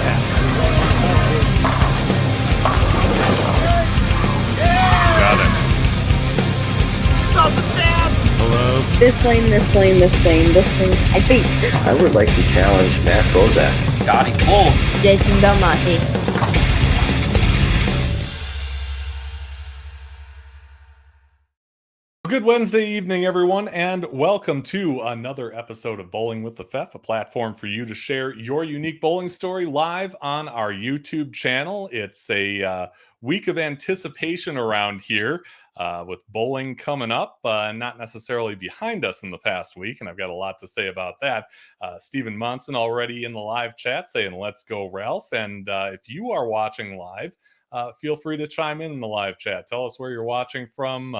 Got it. Hello. This lane, I think. I would like to challenge Matt Bozak. Scotty Bull. Jason Belmonte. Good Wednesday evening, everyone, and welcome to another episode of Bowling with the Fef, a platform for you to share your unique bowling story live on our YouTube channel. It's a week of anticipation around here with bowling coming up, not necessarily behind us in the past week, and I've got a lot to say about that. Stephen Monson already in the live chat saying, "Let's go, Ralph." And if you are watching live, feel free to chime in the live chat. Tell us where you're watching from.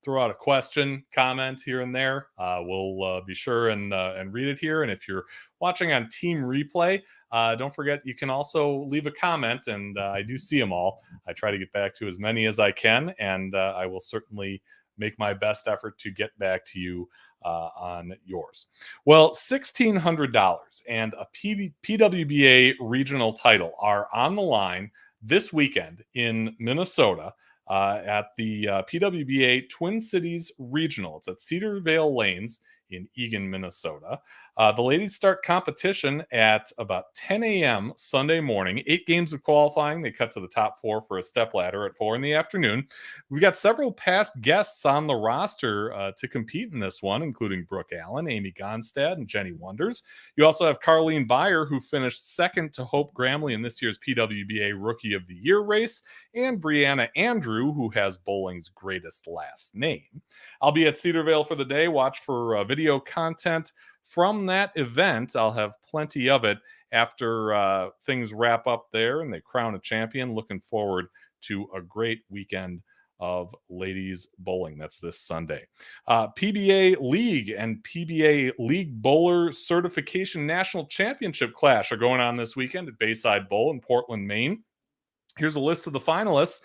Throw out a question, comment here and there. We'll be sure and read it here. And if you're watching on Team Replay, don't forget you can also leave a comment, and I do see them all. I try to get back to as many as I can, and I will certainly make my best effort to get back to you on yours. Well, $1,600 and a PWBA regional title are on the line this weekend in Minnesota. At the PWBA Twin Cities Regional. It's at Cedar Vale Lanes in Eagan, Minnesota. The ladies start competition at about 10 a.m. Sunday morning. 8 games of qualifying. They cut to the top 4 for a stepladder at 4 in the afternoon. We've got several past guests on the roster to compete in this one, including Brooke Allen, Amy Gonstad, and Jenny Wonders. You also have Carlene Beyer, who finished second to Hope Gramley in this year's PWBA Rookie of the Year race, and Brianna Andrew, who has bowling's greatest last name. I'll be at Cedar Vale for the day. Watch for video content from that event. I'll have plenty of it after things wrap up there and they crown a champion. Looking forward to a great weekend of ladies bowling. That's this Sunday. PBA League and PBA League Bowler Certification National Championship Clash are going on this weekend at Bayside Bowl in Portland, Maine. Here's a list of the finalists.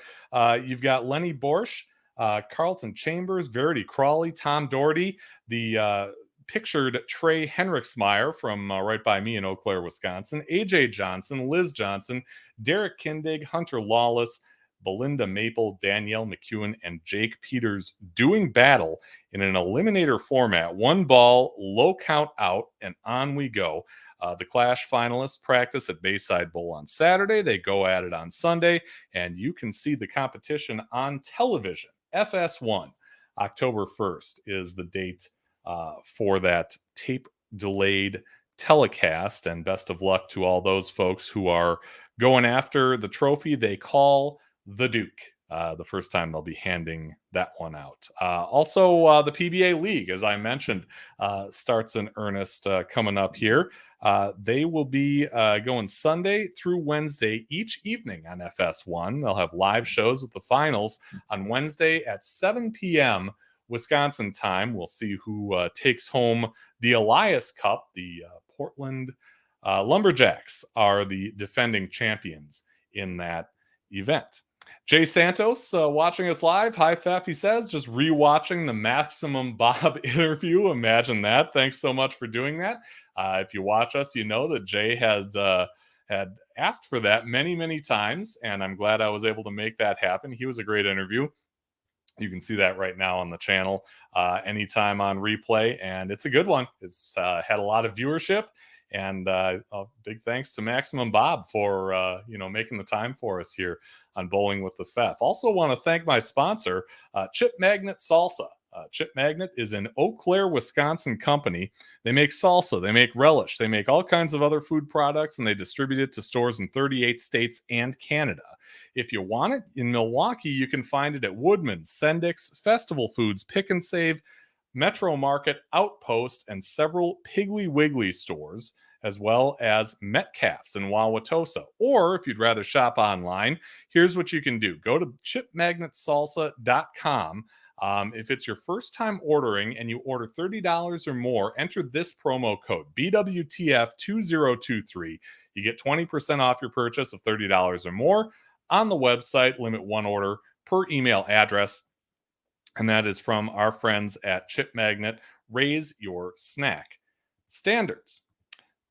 You've got Lenny Borsch, Carlton Chambers, Verity Crawley, Tom Doherty, the pictured Trey Henriksmeyer from right by me in Eau Claire, Wisconsin, AJ Johnson, Liz Johnson, Derek Kindig, Hunter Lawless, Belinda Maple, Danielle McEwen, and Jake Peters doing battle in an eliminator format. 1 ball, low count out, and on we go. The Clash finalists practice at Bayside Bowl on Saturday. They go at it on Sunday, and you can see the competition on television. FS1, October 1st is the date for that tape-delayed telecast, and best of luck to all those folks who are going after the trophy they call the Duke. The first time they'll be handing that one out. Also, the PBA League, as I mentioned, starts in earnest coming up here. They will be going Sunday through Wednesday each evening on FS1. They'll have live shows with the finals on Wednesday at 7 p.m. Wisconsin time. We'll see who takes home the Elias Cup. The Portland Lumberjacks are the defending champions in that event. Jay Santos watching us live. Hi, Fef, he says. Just rewatching the Maximum Bob interview. Imagine that. Thanks so much for doing that. If you watch us, you know that Jay has had asked for that many, many times, and I'm glad I was able to make that happen. He was a great interview. You can see that right now on the channel anytime on replay, and it's a good one. It's had a lot of viewership, and big thanks to Maximum Bob for making the time for us here on Bowling with the Fef. Also want to thank my sponsor, Chip Magnet Salsa. Chip Magnet is an Eau Claire, Wisconsin company. They make salsa, they make relish, they make all kinds of other food products, and they distribute it to stores in 38 states and Canada. If you want it in Milwaukee, you can find it at Woodman's, Sendik's, Festival Foods, Pick and Save, Metro Market, Outpost, and several Piggly Wiggly stores, as well as Metcalf's in Wauwatosa. Or if you'd rather shop online, here's what you can do. Go to chipmagnetsalsa.com. If it's your first time ordering and you order $30 or more, enter this promo code BWTF2023. You get 20% off your purchase of $30 or more. On the website, limit 1 order per email address. And that is from our friends at Chip Magnet. Raise your snack standards.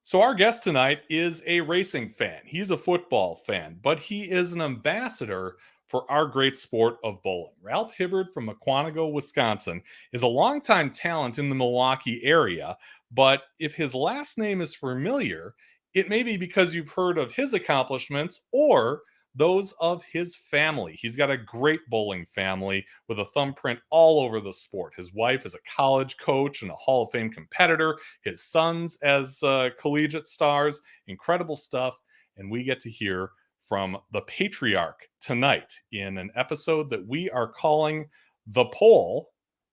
So our guest tonight is a racing fan. He's a football fan, but he is an ambassador for our great sport of bowling. Ralph Hibbard from Mukwonago, Wisconsin, is a longtime talent in the Milwaukee area, but if his last name is familiar, it may be because you've heard of his accomplishments or those of his family. He's got a great bowling family with a thumbprint all over the sport. His wife is a college coach and a Hall of Fame competitor, his sons as collegiate stars, incredible stuff. And we get to hear from the patriarch tonight in an episode that we are calling The Poll.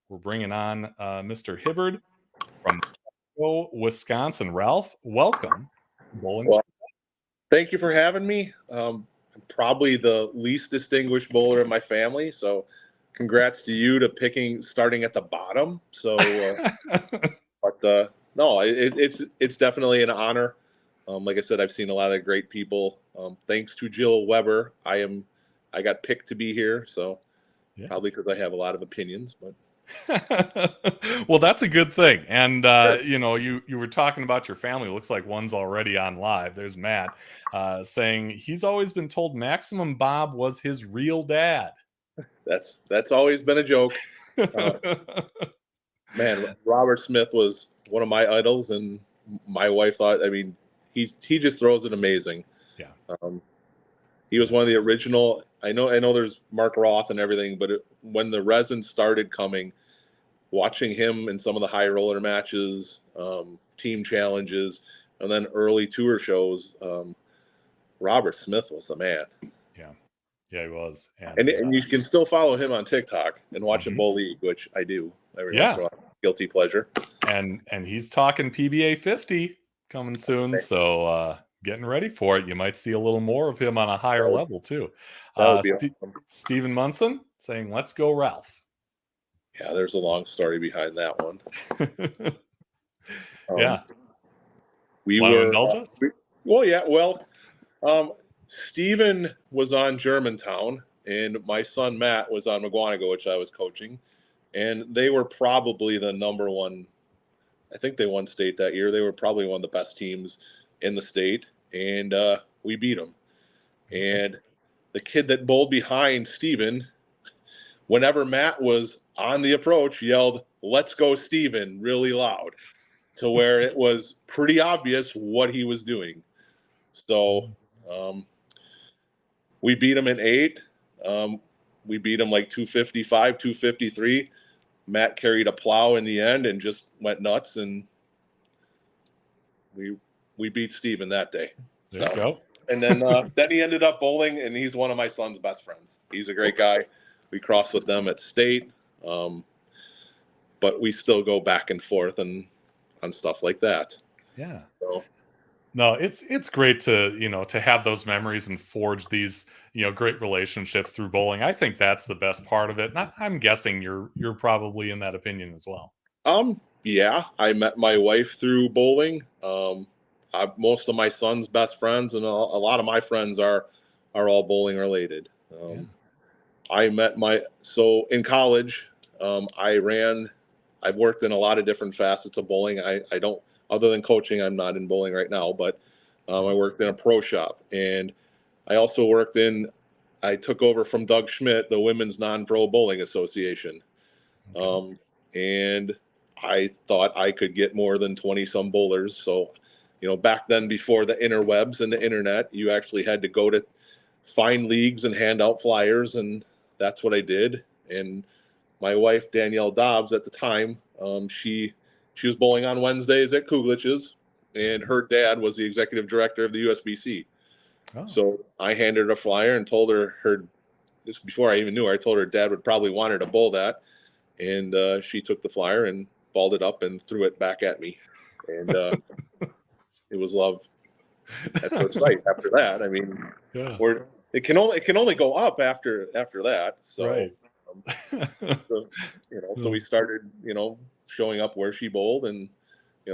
We're bringing on Mr. Hibbard from Wisconsin. Ralph, welcome. Bowling. Well, thank you for having me. I'm probably the least distinguished bowler in my family, so congrats to you to starting at the bottom. So, no, it's definitely an honor. Like I said, I've seen a lot of great people. Thanks to Jill Weber, I got picked to be here. So probably because I have a lot of opinions, but. Well, that's a good thing. And you were talking about your family. It looks like one's already on live. There's Matt saying he's always been told Maximum Bob was his real dad. That's always been a joke. Man, Robert Smith was one of my idols, and my wife thought, he just throws it amazing. Yeah. He was one of the original. I know there's Mark Roth and everything, but when the resin started coming, watching him in some of the high roller matches, team challenges, and then early tour shows, Robert Smith was the man. Yeah, he was. And you can still follow him on TikTok and watch him bowl league, which I do. Once in a while. Guilty pleasure. And he's talking PBA 50 coming soon, so getting ready for it. You might see a little more of him on a higher level too. Awesome. Stephen Munson saying, "Let's go, Ralph." Yeah, there's a long story behind that one. Yeah. We Want to were. indulge us? Stephen was on Germantown, and my son Matt was on Mukwonago, which I was coaching, and they were probably the number one. I think they won state that year. They were probably one of the best teams in the state, and we beat them. And the kid that bowled behind Stephen, whenever Matt was on the approach, yelled, "Let's go, Stephen," really loud, to where it was pretty obvious what he was doing. So we beat him in 8. We beat him like 255, 253. Matt carried a plow in the end and just went nuts, and we beat Steven that day. There you go. And then he ended up bowling, and he's one of my son's best friends. He's a great guy. We crossed with them at state, but we still go back and forth on stuff like that. Yeah. So. No, it's great to have those memories and forge these great relationships through bowling. I think that's the best part of it. And I'm guessing you're probably in that opinion as well. Yeah, I met my wife through bowling. Most of my son's best friends and a lot of my friends are all bowling related. I met so in college, I've worked in a lot of different facets of bowling. I don't, other than coaching, I'm not in bowling right now, but I worked in a pro shop, and I also I took over from Doug Schmidt, the Women's Non-Pro Bowling Association. Okay. And I thought I could get more than 20 some bowlers. So, back then, before the interwebs and the internet, you actually had to go to find leagues and hand out flyers. And that's what I did. And my wife, Danielle Dobbs, at the time, she was bowling on Wednesdays at Kuglich's, and her dad was the executive director of the USBC. Oh. So I handed her a flyer and told her just before I even knew her, I told her dad would probably want her to bowl that. And she took the flyer and balled it up and threw it back at me. And it was love at first sight after that. It can only go up after that. So, right. So we started, showing up where she bowled, and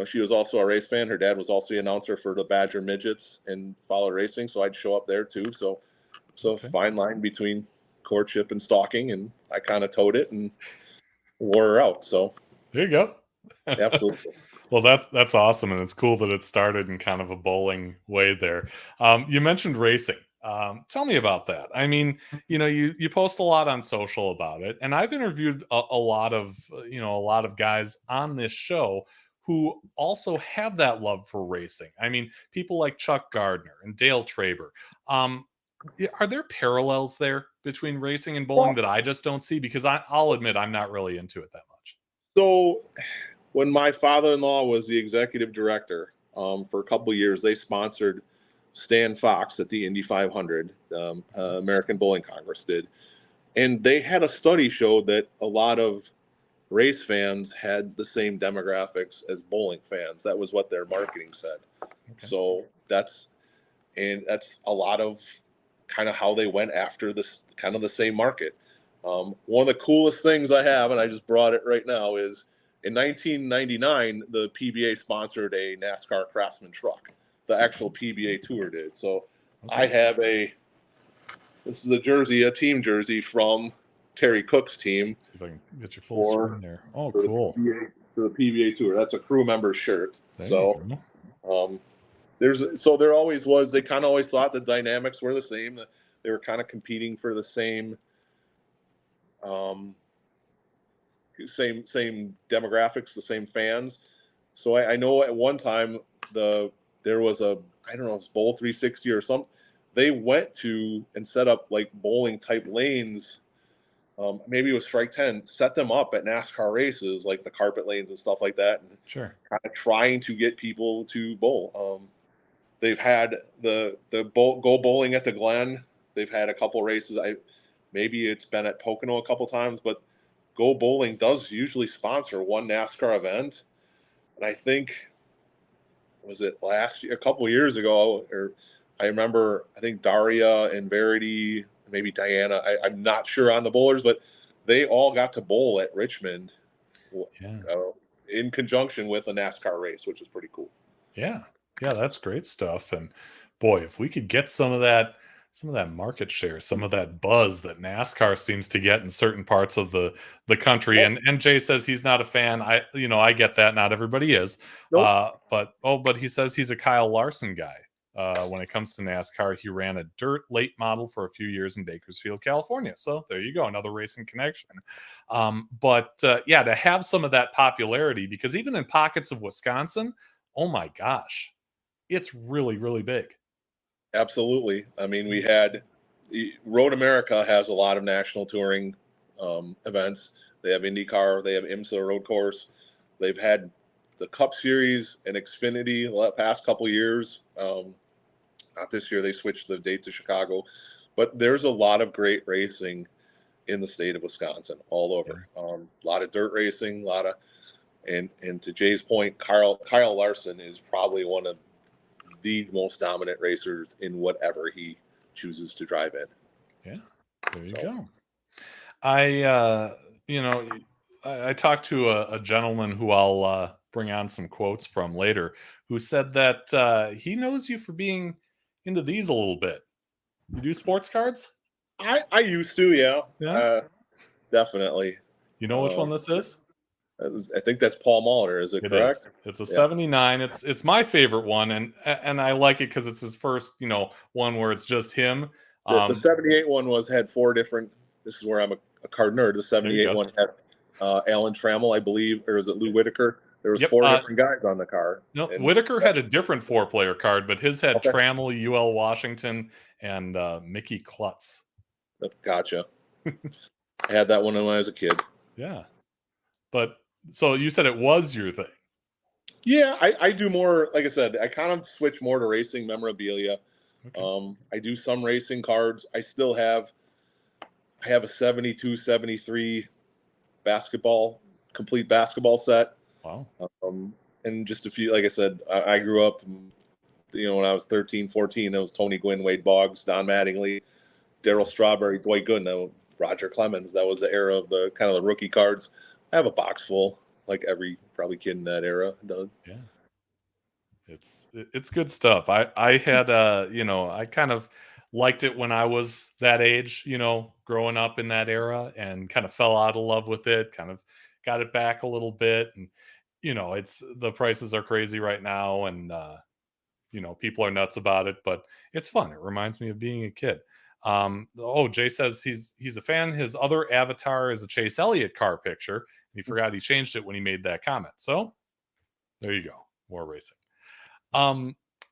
she was also a race fan. Her dad was also the announcer for the Badger Midgets and Follow Racing, so I'd show up there too. So okay. Fine line between courtship and stalking, and I kind of towed it and wore her out. So there you go. Absolutely. Well, that's awesome, and it's cool that it started in kind of a bowling way there. You mentioned racing. Tell me about that. I mean, you post a lot on social about it, and I've interviewed a lot of a lot of guys on this show who also have that love for racing. I mean, people like Chuck Gardner and Dale Traber. Are there parallels there between racing and bowling Well, that I just don't see? Because I'll admit I'm not really into it that much. so when my father-in-law was the executive director for a couple of years, they sponsored Stan Fox at the Indy 500. American Bowling Congress did, and they had a study showed that a lot of race fans had the same demographics as bowling fans. That was what their marketing said. Okay. So that's a lot of kind of how they went after this kind of the same market. One of the coolest things I have, and I just brought it right now, is in 1999, the PBA sponsored a NASCAR Craftsman truck. The actual PBA tour did. So Okay. I have this is a team jersey from Terry Cook's team. See if I can get your full screen there. Oh, cool. For the PBA tour. That's a crew member shirt. There So you go. there always was, they kind of always thought the dynamics were the same. They were kind of competing for the same same demographics, the same fans. So I know at one time there was I don't know if it's Bowl 360 or something. They went to and set up like bowling type lanes. Maybe it was Strike 10, set them up at NASCAR races, like the carpet lanes and stuff like that. And Sure. kind of trying to get people to bowl. They've had the go bowling at the Glen. They've had a couple races. Maybe it's been at Pocono a couple times, but Go Bowling does usually sponsor one NASCAR event. And I think, was it last year, a couple years ago, or I remember, I think Daria and Verity, maybe Diana, I'm not sure on the bowlers, but they all got to bowl at Richmond in conjunction with a NASCAR race, which is pretty cool. Yeah. Yeah, that's great stuff. And boy, if we could get some of that market share, some of that buzz that NASCAR seems to get in certain parts of the country. And Jay says he's not a fan. I get that. Not everybody is. Nope. But he says he's a Kyle Larson guy. When it comes to NASCAR, he ran a dirt late model for a few years in Bakersfield, California. So there you go, another racing connection. Yeah, to have some of that popularity, because even in pockets of Wisconsin, oh my gosh, it's really, really big. Absolutely. I mean, we had Road America has a lot of national touring events. They have IndyCar, they have IMSA road course. They've had the Cup Series and Xfinity the past couple years. Not this year, they switched the date to Chicago, but there's a lot of great racing in the state of Wisconsin, all over. A lot of dirt racing, a lot of, and to Jay's point, Kyle Larson is probably one of the most dominant racers in whatever he chooses to drive in. Yeah, there you go. I talked to a gentleman who I'll bring on some quotes from later, who said that he knows you for being into these a little bit. You do sports cards? I used to, yeah. Yeah. Definitely. You know which one this is? I think that's Paul Molitor. Is it correct? It's a 79. It's my favorite one, and I like it because it's his first, one where it's just him. The 78 one had four different. This is where I'm a card nerd. The 78 one had Alan Trammell, I believe, or is it Lou Whitaker? There was four different guys on the card. No, Whitaker had a different 4-player card, but his had Trammell, UL Washington, and Mickey Klutz. Gotcha. I had that one when I was a kid. Yeah, but so you said it was your thing. Yeah, I do more. Like I said, I kind of switch more to racing memorabilia. Okay. I do some racing cards. I have a 72, 73 complete basketball set. Wow. And just a few, like I said, I grew up, when I was 13, 14, it was Tony Gwynn, Wade Boggs, Don Mattingly, Darryl Strawberry, Dwight Gooden, Roger Clemens. That was the era of the kind of the rookie cards. I have a box full, like every probably kid in that era does. Yeah. It's good stuff. I had I kind of liked it when I was that age, growing up in that era, and kind of fell out of love with it, kind of got it back a little bit. And it's the prices are crazy right now, and people are nuts about it, but it's fun. It reminds me of being a kid. Jay says he's a fan. His other avatar is a Chase Elliott car picture. He forgot he changed it when he made that comment. So there you go. More racing.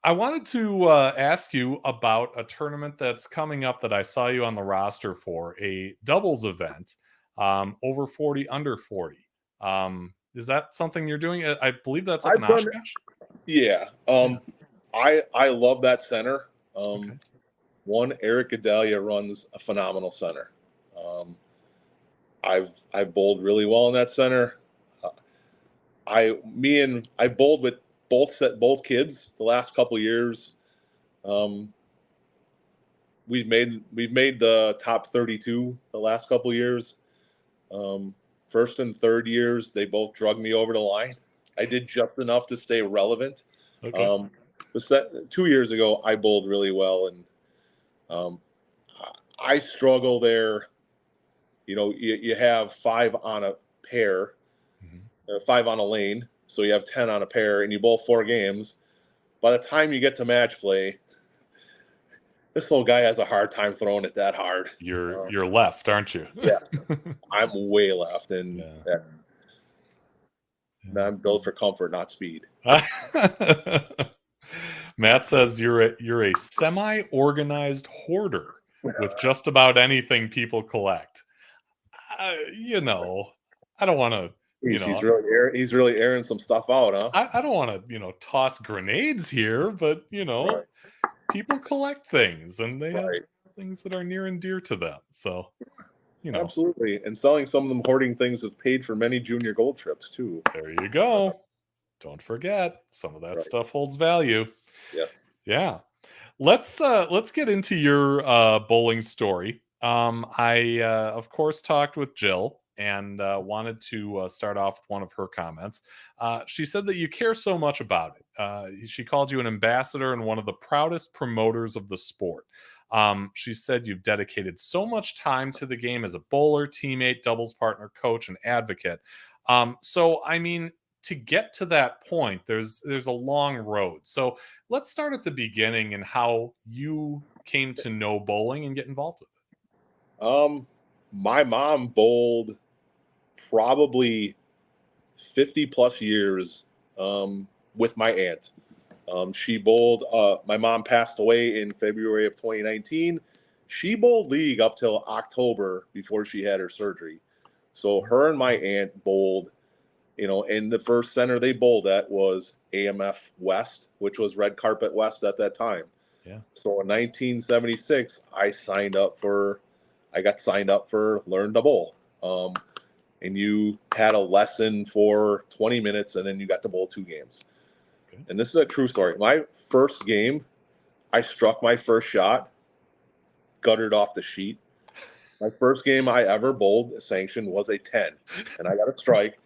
I wanted to ask you about a tournament that's coming up that I saw you on the roster for, a doubles event, over 40, under 40. Is that something you're doing? I believe that's up in Oshkosh. Yeah. I love that center. Okay. One, Eric Gedalia runs a phenomenal center. I've bowled really well in that center. I bowled with both kids the last couple years. We've made the top 32 the last couple years. First and third years, they both drugged me over the line. I did just enough to stay relevant. Okay. 2 years ago, I bowled really well, and I struggle there. You have 5 on a pair, 5 on a lane, so you have 10 on a pair, and you bowl 4 games. By the time you get to match play, this little guy has a hard time throwing it that hard. You're left, aren't you? Yeah, I'm way left, and I'm built for comfort, not speed. Matt says you're a semi-organized hoarder with just about anything people collect. I don't want to. He's really airing some stuff out, huh? I don't want to toss grenades here, but Right. people collect things, and they have Right. things that are near and dear to them. So Absolutely, and selling some of them hoarding things has paid for many junior gold trips too. there you go. Don't forget, some of that stuff holds value. Yes. Yeah. Let's get into your bowling story. I of course talked with Jill and wanted to start off with one of her comments. She said that you care so much about it. She called you an ambassador and one of the proudest promoters of the sport. She said you've dedicated so much time to the game as a bowler, teammate, doubles partner, coach, and advocate. So I mean, to get to that point, there's a long road. So let's start at the beginning and how you came to know bowling and get involved with it. My mom bowled probably 50 plus years with my aunt. She bowled. My mom passed away in February of 2019. She bowled league up till October before she had her surgery. So her and my aunt bowled. And the first center they bowled at was AMF West, which was Red Carpet West at that time. Yeah. So in 1976, I got signed up for Learn to Bowl. And you had a lesson for 20 minutes, and then you got to bowl 2 games. Okay. And this is a true story. My first game, I struck my first shot, guttered off the sheet. My first game I ever bowled sanctioned was a 10, and I got a strike.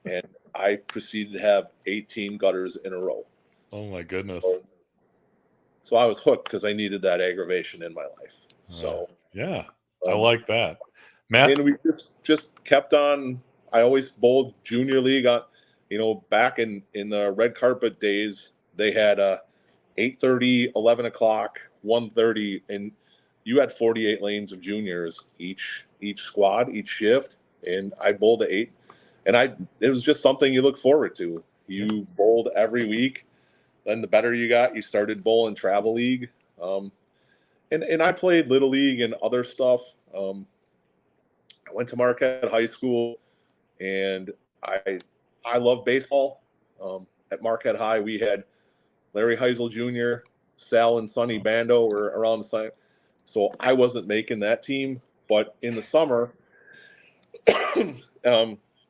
And I proceeded to have 18 gutters in a row. Oh my goodness! So I was hooked because I needed that aggravation in my life. So yeah, I like that, Matt. And we just kept on. I always bowled junior league. Back in the red carpet days, they had 8:30, 11 o'clock, 1:30, and you had 48 lanes of juniors each squad, each shift, and I bowled at 8. And it was just something you look forward to. You bowled every week. Then the better you got, you started bowling travel league. And I played little league and other stuff. I went to Marquette High School, and I love baseball. At Marquette High, we had Larry Heisel Jr., Sal and Sonny Bando were around the same. So I wasn't making that team. But in the summer,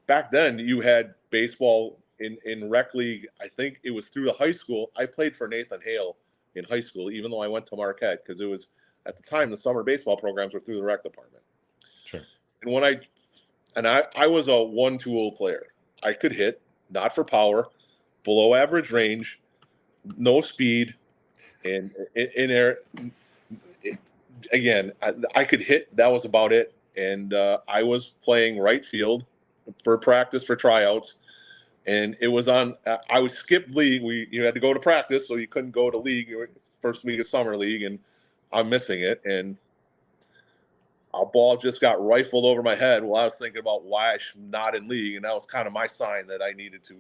back then, you had baseball in rec league. I think it was through the high school. I played for Nathan Hale in high school, even though I went to Marquette, because it was at the time the summer baseball programs were through the rec department. Sure. And I was a one-tool player. I could hit, not for power, below average range, no speed, and in air. Again, I could hit. That was about it. And I was playing right field for practice, for tryouts, and it was on. I was skipped league. You had to go to practice, so you couldn't go to league. First week of summer league, and I'm missing it, and a ball just got rifled over my head while I was thinking about why I should not in league, and that was kind of my sign that I needed to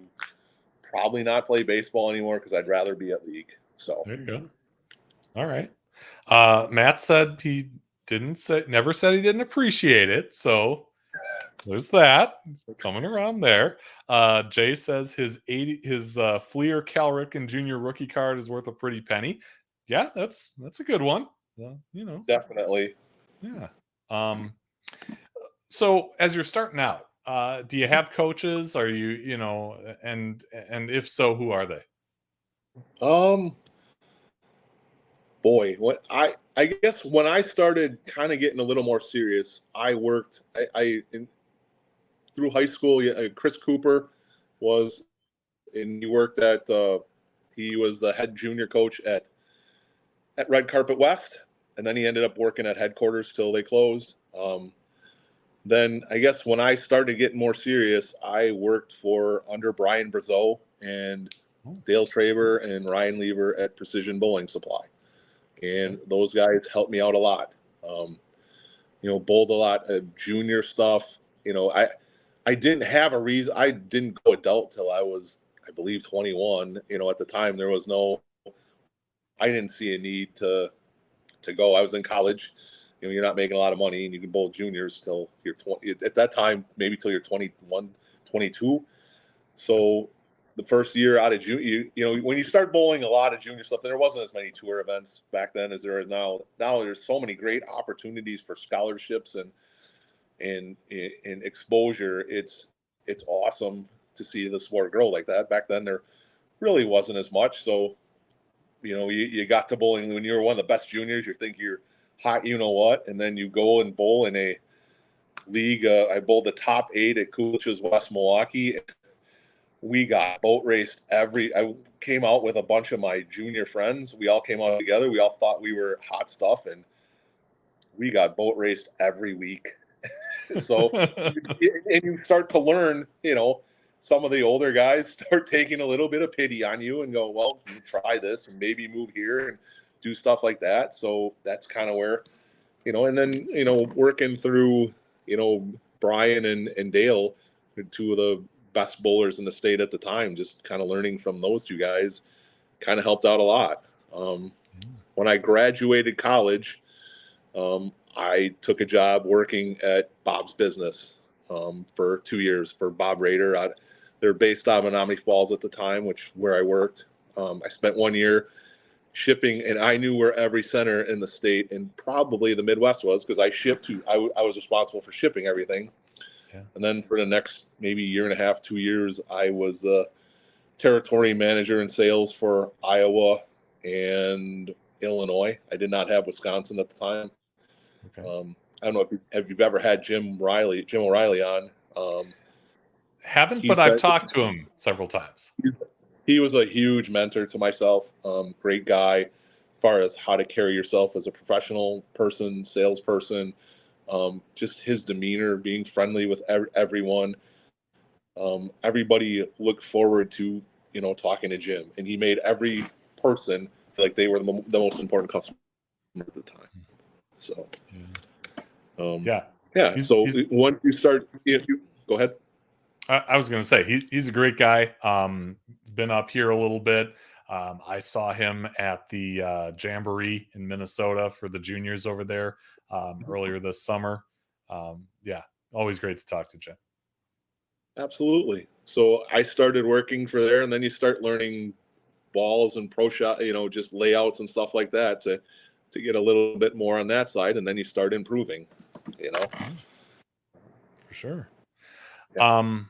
probably not play baseball anymore because I'd rather be at league. So there you go. All right. Matt said he never said he didn't appreciate it. So there's that. It's coming around there. Jay says his Fleer Cal Ripken Jr. rookie card is worth a pretty penny. Yeah, that's a good one. Definitely. Yeah. So as you're starting out, do you have coaches? Are you, and if so, who are they? Boy, what I guess when I started kind of getting a little more serious, I worked through high school. Chris Cooper was, and he worked at he was the head junior coach at Red Carpet West, and then he ended up working at headquarters till they closed. Then I guess when I started getting more serious, I worked under Brian Brazeau and Dale Traber and Ryan Lever at Precision Bowling Supply. And those guys helped me out a lot. Bowled a lot of junior stuff. I didn't have a reason. I didn't go adult till I was, I believe, 21. At the time I didn't see a need to go. I was in college. You're not making a lot of money, and you can bowl juniors till you're 20. At that time, maybe till you're 21, 22. So the first year out of junior, when you start bowling a lot of junior stuff, there wasn't as many tour events back then as there is now. Now there's so many great opportunities for scholarships and exposure. It's awesome to see the sport grow like that. Back then there really wasn't as much. So, you got to bowling when you were one of the best juniors. You think you're hot, and then you go and bowl in a league. I bowled the top 8 at Coolidge's West Milwaukee. We got boat raced I came out with a bunch of my junior friends. We all came out together. We all thought we were hot stuff, and we got boat raced every week. So, and you start to learn, some of the older guys start taking a little bit of pity on you and go, well, you try this and maybe move here and do stuff like that. So that's kind of where, and then, working through, Brian and Dale, 2 of the best bowlers in the state at the time, just kind of learning from those 2 guys kind of helped out a lot. When I graduated college, I took a job working at Bob's Business for 2 years for Bob Rader. They're based out of Menominee Falls at the time, where I worked. I spent 1 year shipping, and I knew where every center in the state and probably the Midwest was, because I shipped I was responsible for shipping everything. Yeah. And then for the next maybe year and a half, 2 years, I was the territory manager in sales for Iowa and Illinois. I did not have Wisconsin at the time. Okay. I don't know if you've ever had Jim O'Reilly on. Haven't, but I've talked to him several times. He was a huge mentor to myself. Great guy, as far as how to carry yourself as a professional person, salesperson. Just his demeanor, being friendly with everyone. Everybody looked forward to talking to Jim, and he made every person feel like they were the most important customer at the time. So, yeah. So once you start, go ahead. I was going to say he's a great guy. Been up here a little bit. I saw him at the Jamboree in Minnesota for the juniors over there earlier this summer. Always great to talk to Jim. Absolutely. So I started working for there, and then you start learning balls and pro shot, just layouts and stuff like that to get a little bit more on that side, and then you start improving. For sure. Yeah.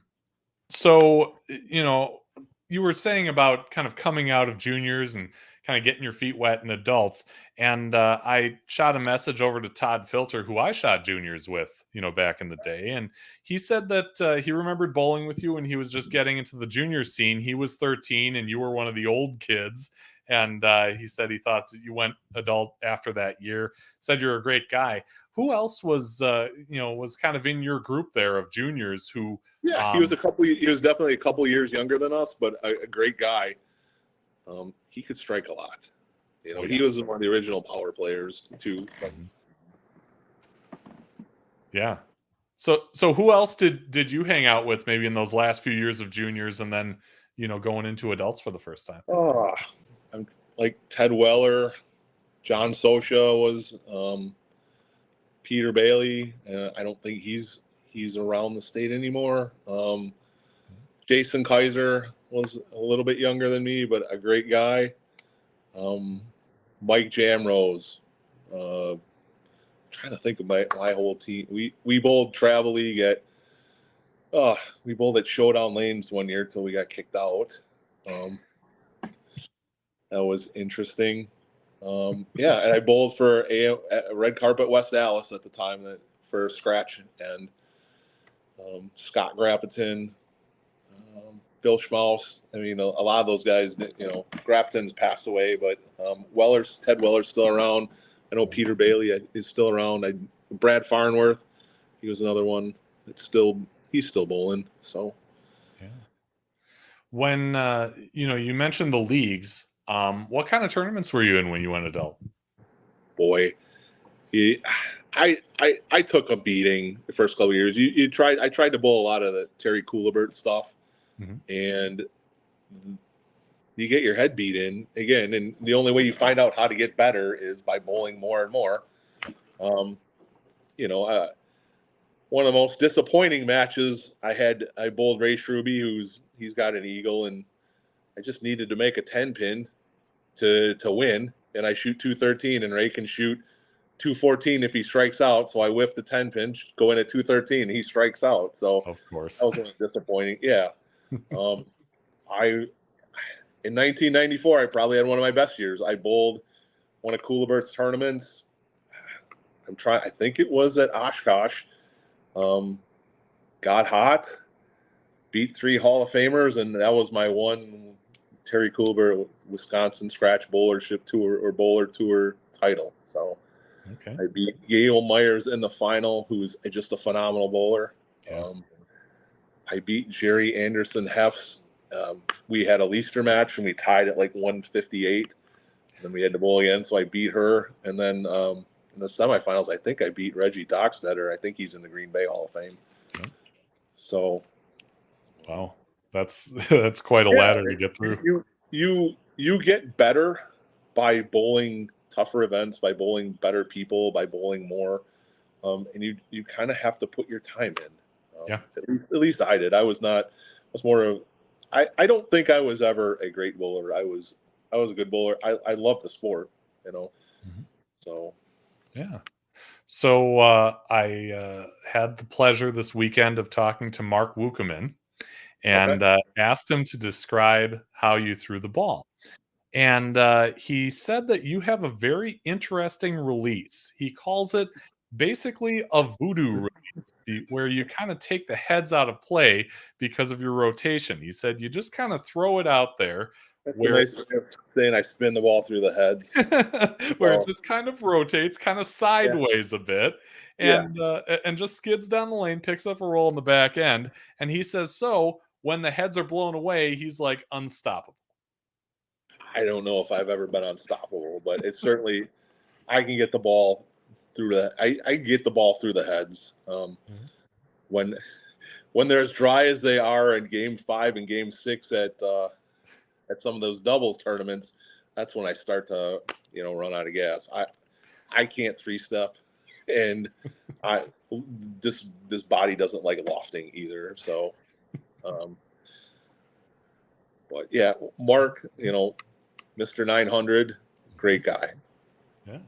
So, you were saying about kind of coming out of juniors and kind of getting your feet wet in adults. And I shot a message over to Todd Filter, who I shot juniors with, back in the day. And he said that he remembered bowling with you when he was just getting into the junior scene. He was 13 and you were one of the old kids. And he said he thought that you went adult after that year. Said you're a great guy. Who else was was kind of in your group there of juniors who? Yeah, he was definitely a couple years younger than us, but a great guy. He could strike a lot. He was one of the original power players too. Yeah. So who else did you hang out with maybe in those last few years of juniors and then, going into adults for the first time? Oh, I'm like Ted Weller, John Sosha was, Peter Bailey. I don't think he's around the state anymore. Jason Kaiser was a little bit younger than me, but a great guy. Mike Jamrose. Trying to think of my whole team. We bowled travel league at Showdown Lanes one year till we got kicked out. That was interesting. And I bowled for a Red Carpet West Dallas at the time for Scratch and Scott Grappeton, Phil Schmaus. I mean, a lot of those guys, Grappeton's passed away, but Ted Weller's still around. I know Peter Bailey is still around. Brad Farnworth, he was another one he's still bowling. So, yeah. When you mentioned the leagues, what kind of tournaments were you in when you went adult? Boy, I took a beating the first couple of years. I tried to bowl a lot of the Terry Coolibert stuff, and you get your head beat in again, and the only way you find out how to get better is by bowling more and more. One of the most disappointing matches I bowled Ray Struby, he's got an eagle, and I just needed to make a 10 pin to win, and I shoot 213, and Ray can shoot 214 if he strikes out. So I whiffed the 10 pin, go in at 213, and he strikes out. So of course that was really disappointing. Yeah. In 1994, I probably had one of my best years. I bowled one of Coolibert's tournaments. I think it was at Oshkosh. Got hot, beat 3 Hall of Famers, and that was my one Terry Coolibert Wisconsin Scratch Bowlership Tour or Bowler Tour title. So I beat Gail Myers in the final, who's just a phenomenal bowler. Yeah. I beat Jerry Anderson Hefts. We had a Leicester match and we tied at like 158. Then we had to bowl again, so I beat her. And then in the semifinals, I think I beat Reggie Dockstetter. I think he's in the Green Bay Hall of Fame. Okay. So, wow, that's quite a ladder to get through. You get better by bowling tougher events, by bowling better people, by bowling more, and you kind of have to put your time in. At least I did. I was more of. I don't think I was ever a great bowler. I was a good bowler. I love the sport, So, yeah. So I had the pleasure this weekend of talking to Mark Wukeman and asked him to describe how you threw the ball. And he said that you have a very interesting release. He calls it basically a voodoo release, where you kind of take the heads out of play because of your rotation. He said you just kind of throw it out there. That's a nice way of saying I spin the ball through the heads. Where it just kind of rotates, kind of sideways a bit, and just skids down the lane, picks up a roll in the back end. And he says, so when the heads are blown away, he's like unstoppable. I don't know if I've ever been unstoppable, but it's certainly I can get the ball through I get the ball through the heads. When they're as dry as they are in Game 5 and Game 6 at some of those doubles tournaments, that's when I start to run out of gas. I can't 3-step, and this body doesn't like lofting either. So, but yeah, Mark, Mr. 900, great guy. Yeah.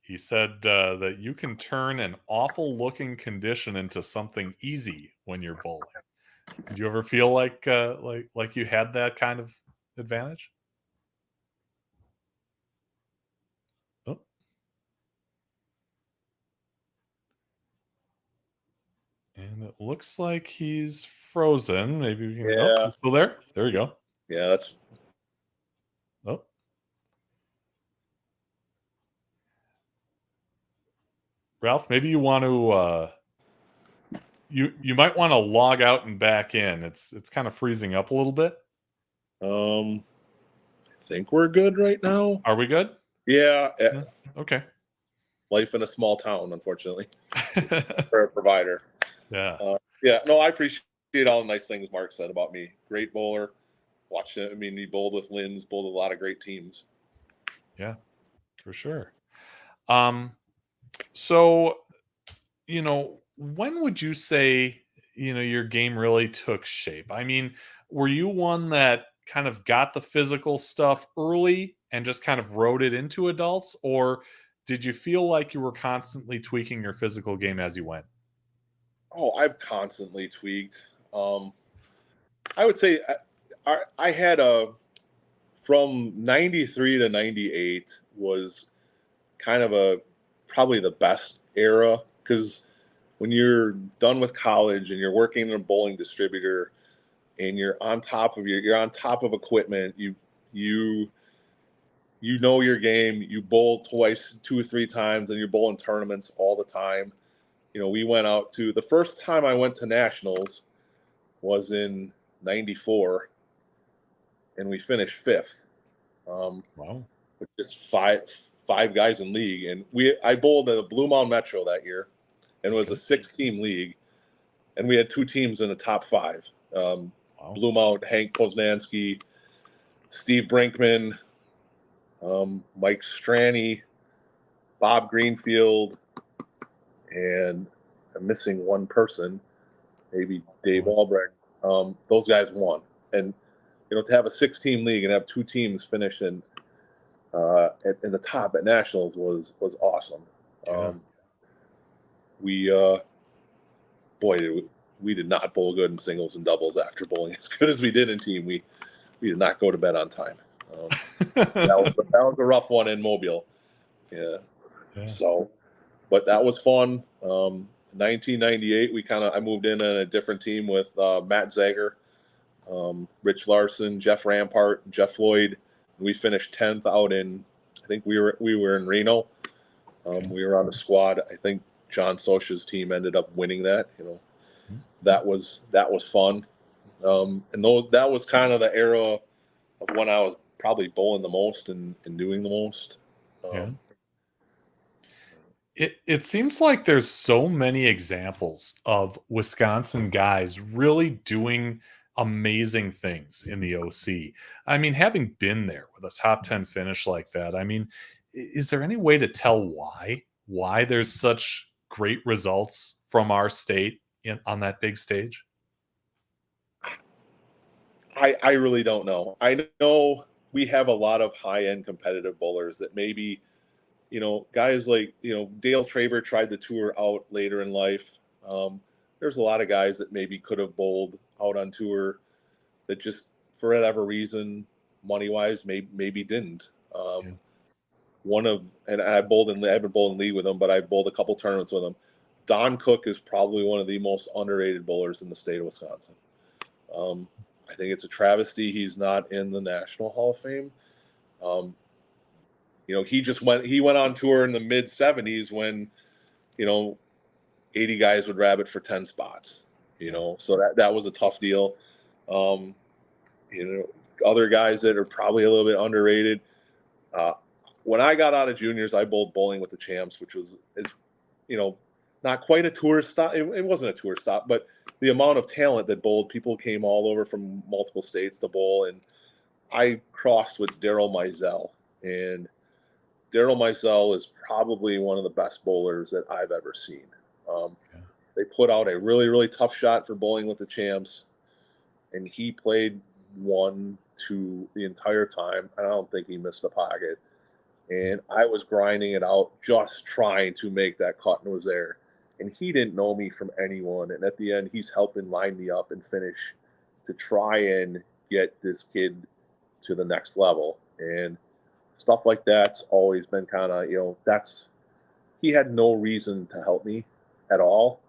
He said that you can turn an awful looking condition into something easy when you're bowling. Did you ever feel like you had that kind of advantage? Oh. And it looks like he's frozen. Maybe we can. Yeah. Oh, he's still there? There we go. Yeah, that's. Oh. Ralph, maybe you want to you might want to log out and back in. It's kind of freezing up a little bit. I think we're good right now. Are we good? Yeah. Okay. Life in a small town, unfortunately, for a provider. Yeah. Yeah. No, I appreciate all the nice things Mark said about me. Great bowler. Watched it. I mean, he bowled with Linz, bowled a lot of great teams. Yeah, for sure. So, when would you say, your game really took shape? I mean, were you one that kind of got the physical stuff early and just kind of rode it into adults? Or did you feel like you were constantly tweaking your physical game as you went? Oh, I've constantly tweaked. I would say I had from 93 to 98 was kind of probably the best era, because when you're done with college and you're working in a bowling distributor and you're on top of equipment, you know your game, you bowl twice, 2 or 3 times, and you're bowling tournaments all the time. We went out to, the first time I went to nationals was in 94, and we finished 5th. Wow. With just five guys in league, and I bowled at the Blue Mountain Metro that year, and it was a 6-team league, and we had 2 teams in the top 5. Wow. Blue Mountain, Hank Poznansky, Steve Brinkman, Mike Strani, Bob Greenfield, and I'm missing one person, maybe Dave Albrecht. Those guys won, and to have a 6-team league and have 2 teams finish in the top at nationals was awesome. Yeah. We did not bowl good in singles and doubles after bowling as good as we did in team. We did not go to bed on time. That was a rough one in Mobile. Yeah. So, but that was fun. 1998, I moved in on a different team with Matt Zager, Rich Larson, Jeff Rampart, Jeff Floyd. We finished 10th out in, I think we were in Reno. We were on the squad. I think John Socha's team ended up winning that. That was fun. And that was kind of the era of when I was probably bowling the most and doing the most. It seems like there's so many examples of Wisconsin guys really doing amazing things in the OC. I mean, having been there with a top 10 finish like that, I mean, is there any way to tell why there's such great results from our state on that big stage? I really don't know. I know we have a lot of high-end competitive bowlers that maybe, guys like, Dale Traber tried the tour out later in life. There's a lot of guys that maybe could have bowled out on tour that just, for whatever reason, money-wise, maybe didn't. And I've been bowling league with him, but I've bowled a couple tournaments with him. Don Cook is probably one of the most underrated bowlers in the state of Wisconsin. I think it's a travesty he's not in the National Hall of Fame. He went on tour in the mid 70s when, 80 guys would rabbit for 10 spots, so that was a tough deal. Other guys that are probably a little bit underrated. When I got out of juniors, I bowled Bowling with the Champs, which was, not quite a tour stop. It wasn't a tour stop, but the amount of talent that bowled, people came all over from multiple states to bowl. And I crossed with Daryl Mizell, and Daryl Mizell is probably one of the best bowlers that I've ever seen. They put out a really, really tough shot for Bowling with the Champs, and he played 1-2 the entire time. I don't think he missed a pocket. And I was grinding it out, just trying to make that cut, and was there. And he didn't know me from anyone. And at the end, he's helping line me up and finish to try and get this kid to the next level. And stuff like that's always been kind of, he had no reason to help me at all,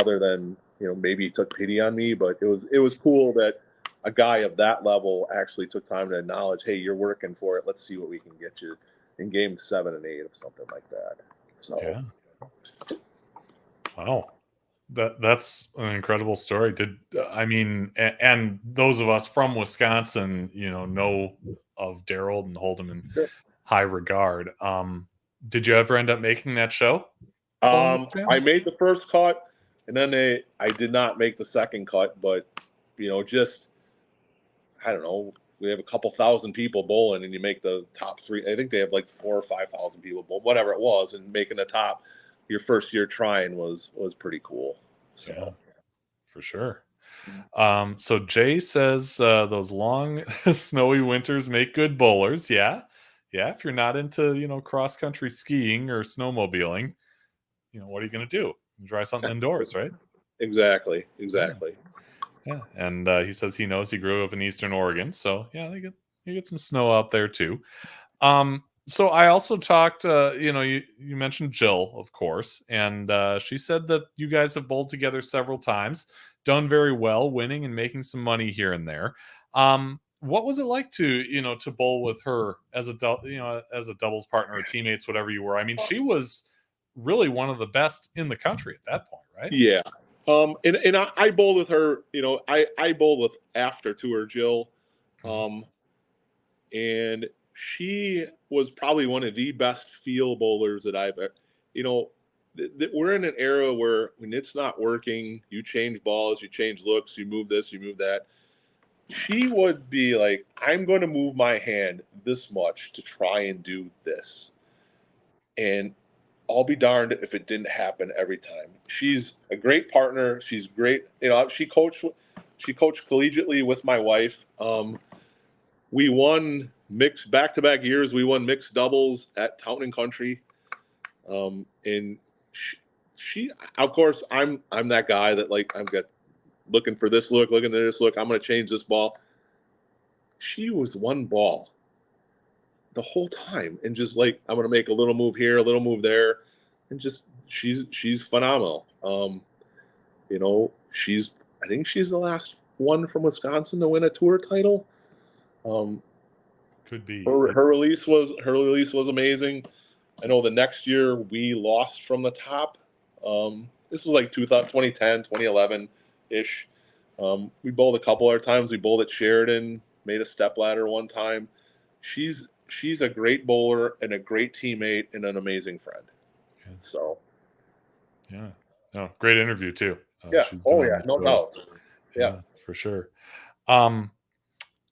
other than, maybe he took pity on me. But it was cool that a guy of that level actually took time to acknowledge, hey, you're working for it. Let's see what we can get you in game 7 and 8 of something like that. So Wow. That's an incredible story. And those of us from Wisconsin, know of Daryl and hold him in Sure. high regard. Did you ever end up making that show? Bowling with I Champs? made the first cut, and then I did not make the second cut, but just I don't know. We have a couple thousand people bowling, and you make the top three. I think they have like 4,000 or 5,000 people bowl, whatever it was, and making the top your first year trying was pretty cool. So. Yeah, for sure. So Jay says those long snowy winters make good bowlers. Yeah. Yeah. If you're not into, cross country skiing or snowmobiling, what are you going to do? Try something indoors, right? Exactly. Yeah. And he says he knows he grew up in Eastern Oregon. So yeah, you get some snow out there too. So I also talked, you mentioned Jill, of course, and she said that you guys have bowled together several times, done very well, winning and making some money here and there. What was it like to bowl with her as as a doubles partner or teammates, whatever you were? I mean, she was really one of the best in the country at that point, right? Yeah. And I bowled with her. I bowled with after to her Jill, and she was probably one of the best field bowlers that I've. We're in an era where when it's not working, you change balls, you change looks, you move this, you move that. She would be like, I'm going to move my hand this much to try and do this. And I'll be darned if it didn't happen every time. She's a great partner. She's great. She coached collegiately with my wife. We won mixed back-to-back years. We won mixed doubles at Town and Country. And she of course, I'm that guy that I'm looking for this look, looking at this look. I'm going to change this ball. She was one ball the whole time, and just I'm going to make a little move here, a little move there, and just she's phenomenal. I think she's the last one from Wisconsin to win a tour title. Could be. Her release was amazing. I know the next year we lost from the top. This was 2010, 2011 ish. We bowled a couple other times. We bowled at Sheridan, made a step ladder one time. She's a great bowler and a great teammate and an amazing friend. Okay. So, yeah, no, great interview too. Yeah. Oh yeah, no doubt. Yeah, for sure.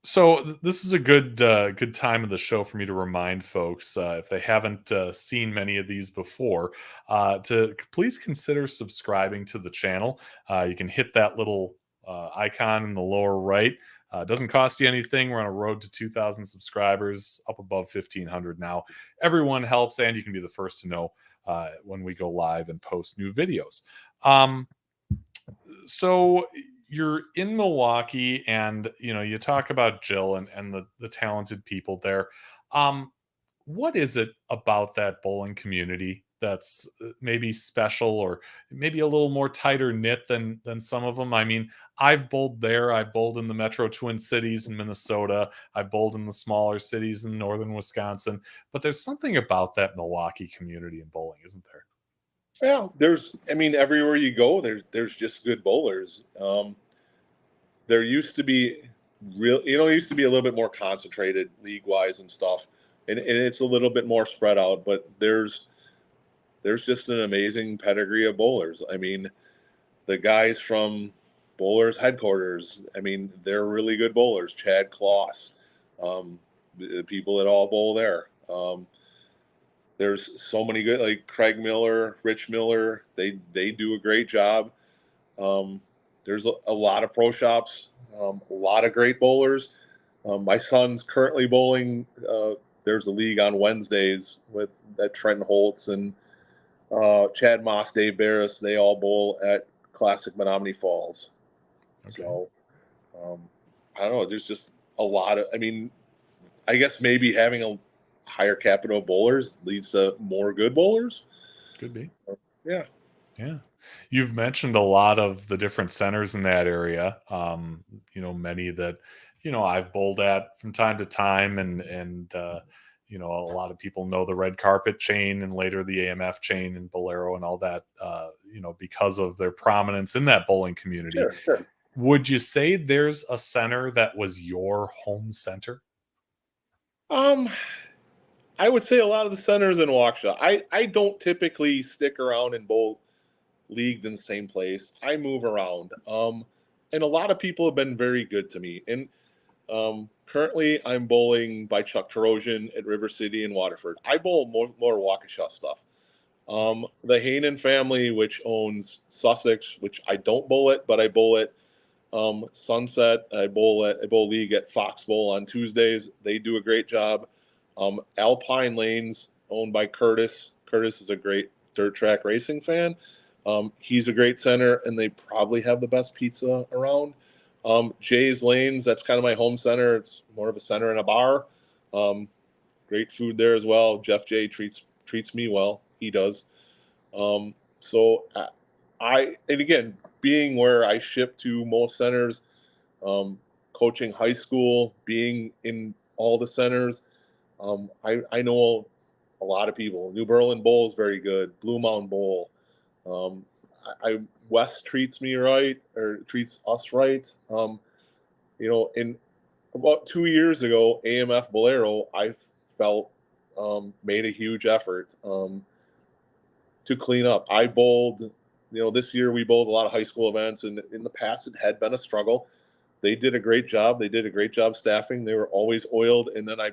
So this is a good time of the show for me to remind folks, if they haven't seen many of these before, to please consider subscribing to the channel. You can hit that little icon in the lower right. It doesn't cost you anything. We're on a road to 2,000 subscribers, up above 1,500 now. Everyone helps, and you can be the first to know when we go live and post new videos. So you're in Milwaukee, and you talk about Jill and the talented people there. What is it about that bowling community that's maybe special, or maybe a little more tighter knit than some of them? I mean, I've bowled there. I've bowled in the Metro Twin Cities in Minnesota. I've bowled in the smaller cities in northern Wisconsin. But there's something about that Milwaukee community in bowling, isn't there? Well, everywhere you go, there's just good bowlers. There used to be it used to be a little bit more concentrated league-wise and stuff, and it's a little bit more spread out. But there's just an amazing pedigree of bowlers. I mean, the guys from Bowlers Headquarters, they're really good bowlers. Chad Kloss, the people that all bowl there. There's so many good, like Craig Miller, Rich Miller. They do a great job. There's a lot of pro shops, a lot of great bowlers. My son's currently bowling. There's a league on Wednesdays at Trenton Holtz and Chad Moss, Dave Barris. They all bowl at Classic Menominee Falls. Okay. So I don't know. There's just a lot of. I guess maybe having a higher capital bowlers leads to more good bowlers. Could be. Yeah. You've mentioned a lot of the different centers in that area. Many that I've bowled at from time to time, and you know, a lot of people know the red carpet chain and later the AMF chain and Bolero and all that, you know, because of their prominence in that bowling community. Sure. Would you say there's a center that was your home center? I would say a lot of the centers in Waukesha. I don't typically stick around and bowl leagued in the same place. I move around. And a lot of people have been very good to me. And currently I'm bowling by Chuck Terosian at River City and Waterford. I bowl more Waukesha stuff. The Hainan family, which owns Sussex, which I don't bowl it, but I bowl it. Sunset, I bowl league at Fox Bowl on Tuesdays. They do a great job. Alpine Lanes, owned by Curtis. Curtis is a great dirt track racing fan. He's a great center, and they probably have the best pizza around. Jay's Lanes, that's kind of my home center. It's more of a center and a bar. Great food there as well. Jeff Jay treats me well. He does. So and again, being where I ship to most centers, coaching high school, being in all the centers, I know a lot of people. New Berlin Bowl is very good. Blue Mountain Bowl. West treats me right, or treats us right. You know, in about 2 years ago, AMF Bolero, I felt made a huge effort to clean up. I bowled, you know, this year we bowled a lot of high school events, and in the past it had been a struggle. They did a great job. They did a great job staffing. They were always oiled, and then I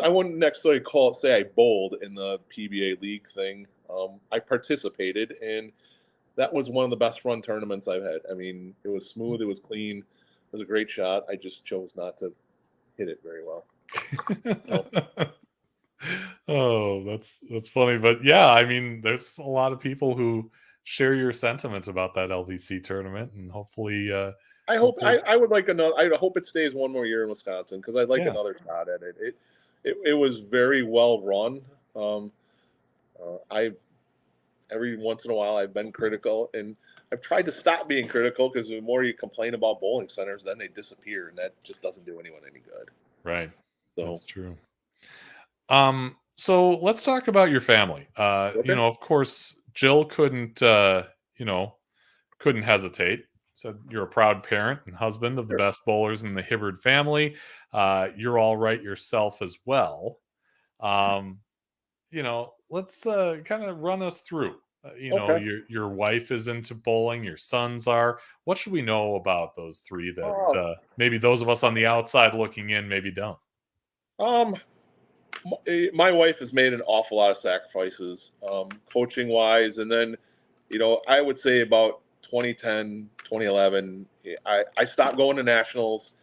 wouldn't necessarily say I bowled in the PBA league thing. I participated, and that was one of the best run tournaments I've had. I mean, it was smooth, it was clean, it was a great shot. I just chose not to hit it very well. Oh, that's funny. But yeah, I mean, there's a lot of people who share your sentiments about that LVC tournament, and hopefully, I hope I would like another. I hope it stays one more year in Wisconsin, because I'd like another shot at it. It was very well run. Every once in a while I've been critical, and I've tried to stop being critical, because the more you complain about bowling centers, then they disappear, and that just doesn't do anyone any good. Right. So. That's true. So let's talk about your family. Okay. You know, of course, Jill couldn't hesitate. Said you're a proud parent and husband of the best bowlers in the Hibbard family. You're all right yourself as well. You know, let's kind of run us through. You know, your wife is into bowling, your sons are. What should we know about those three that maybe those of us on the outside looking in maybe don't? My wife has made an awful lot of sacrifices, coaching wise. And then, you know, I would say about 2010, 2011, I stopped going to nationals,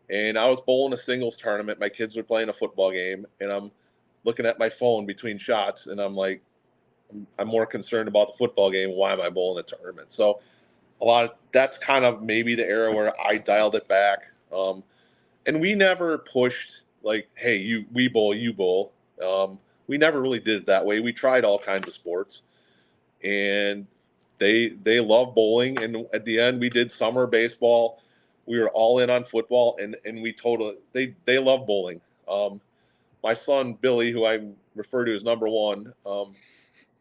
and I was bowling a singles tournament. My kids were playing a football game, and I'm looking at my phone between shots, and I'm like, I'm more concerned about the football game. Why am I bowling a tournament? So that's kind of maybe the era where I dialed it back. And we never pushed like, hey, we bowl, you bowl. We never really did it that way. We tried all kinds of sports, and they love bowling. And at the end, we did summer baseball. We were all in on football, and we they love bowling. My son Billy, who I refer to as number one,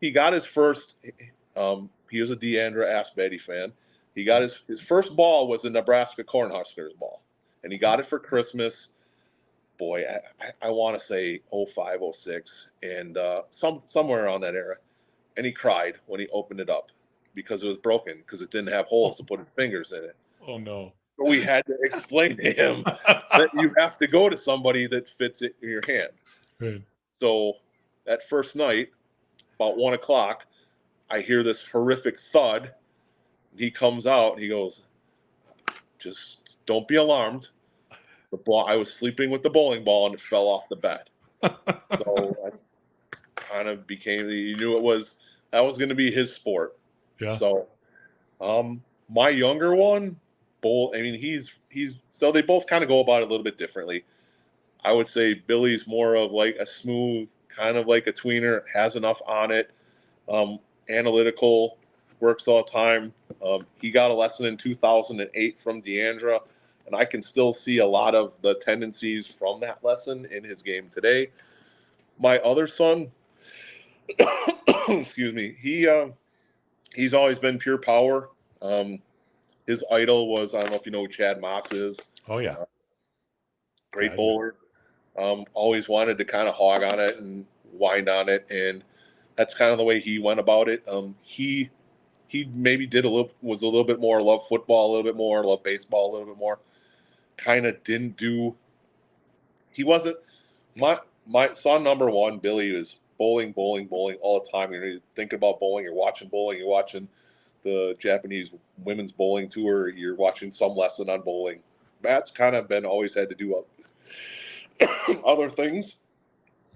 he got his first. He was a Deandra Ask Betty fan. He got his first ball was a Nebraska Cornhuskers ball, and he got it for Christmas. Boy, I want to say 05, 06, and somewhere around that era. And he cried when he opened it up because it was broken, because it didn't have holes to put his fingers in it. Oh, no. So we had to explain to him that you have to go to somebody that fits it in your hand. Right. So that first night, about 1 o'clock, I hear this horrific thud. He comes out and he goes, just don't be alarmed. The ball, I was sleeping with the bowling ball, and it fell off the bed. So I kind of became, you knew that was going to be his sport. Yeah. So my younger one, I mean, he's so they both kind of go about it a little bit differently. I would say Billy's more of like a smooth, kind of like a tweener, has enough on it, analytical, works all the time. He got a lesson in 2008 from Deandra, and I can still see a lot of the tendencies from that lesson in his game today. My other son, excuse me, he's always been pure power. His idol was, I don't know if you know who Chad Moss is. Oh yeah, great bowler. Always wanted to kind of hog on it and wind on it, and that's kind of the way he went about it. He maybe was a little bit more love football, a little bit more love baseball, a little bit more. Kind of didn't do. He wasn't my son number one. Billy is bowling all the time. You're thinking about bowling. You're watching bowling. You're watching the Japanese women's bowling tour. You're watching some lesson on bowling. Matt's kind of been always had to do other things.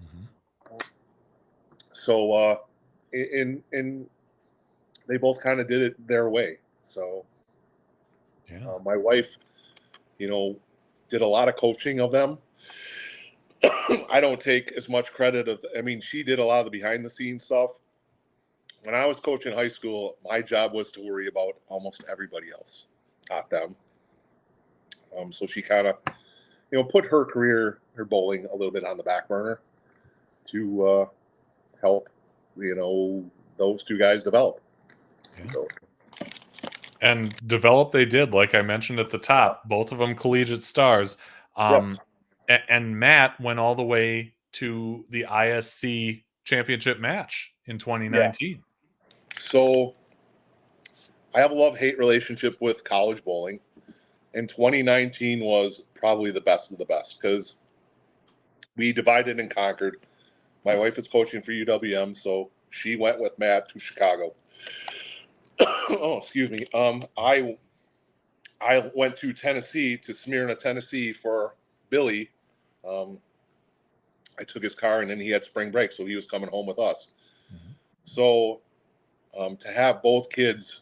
Mm-hmm. So, in they both kind of did it their way. So, yeah. My wife, did a lot of coaching of them. I don't take as much credit she did a lot of the behind the scenes stuff. When I was coaching high school, my job was to worry about almost everybody else, not them. So she kind of, put her career, her bowling, a little bit on the back burner to help, those two guys develop. Yeah. So. And develop they did, like I mentioned at the top, both of them collegiate stars. Yep. And Matt went all the way to the ISC championship match in 2019. Yeah. So I have a love-hate relationship with college bowling. And 2019 was probably the best of the best because we divided and conquered. My wife is coaching for UWM, so she went with Matt to Chicago. Oh, excuse me. I went to Tennessee, to Smyrna, Tennessee for Billy. I took his car, and then he had spring break, so he was coming home with us. Mm-hmm. So to have both kids,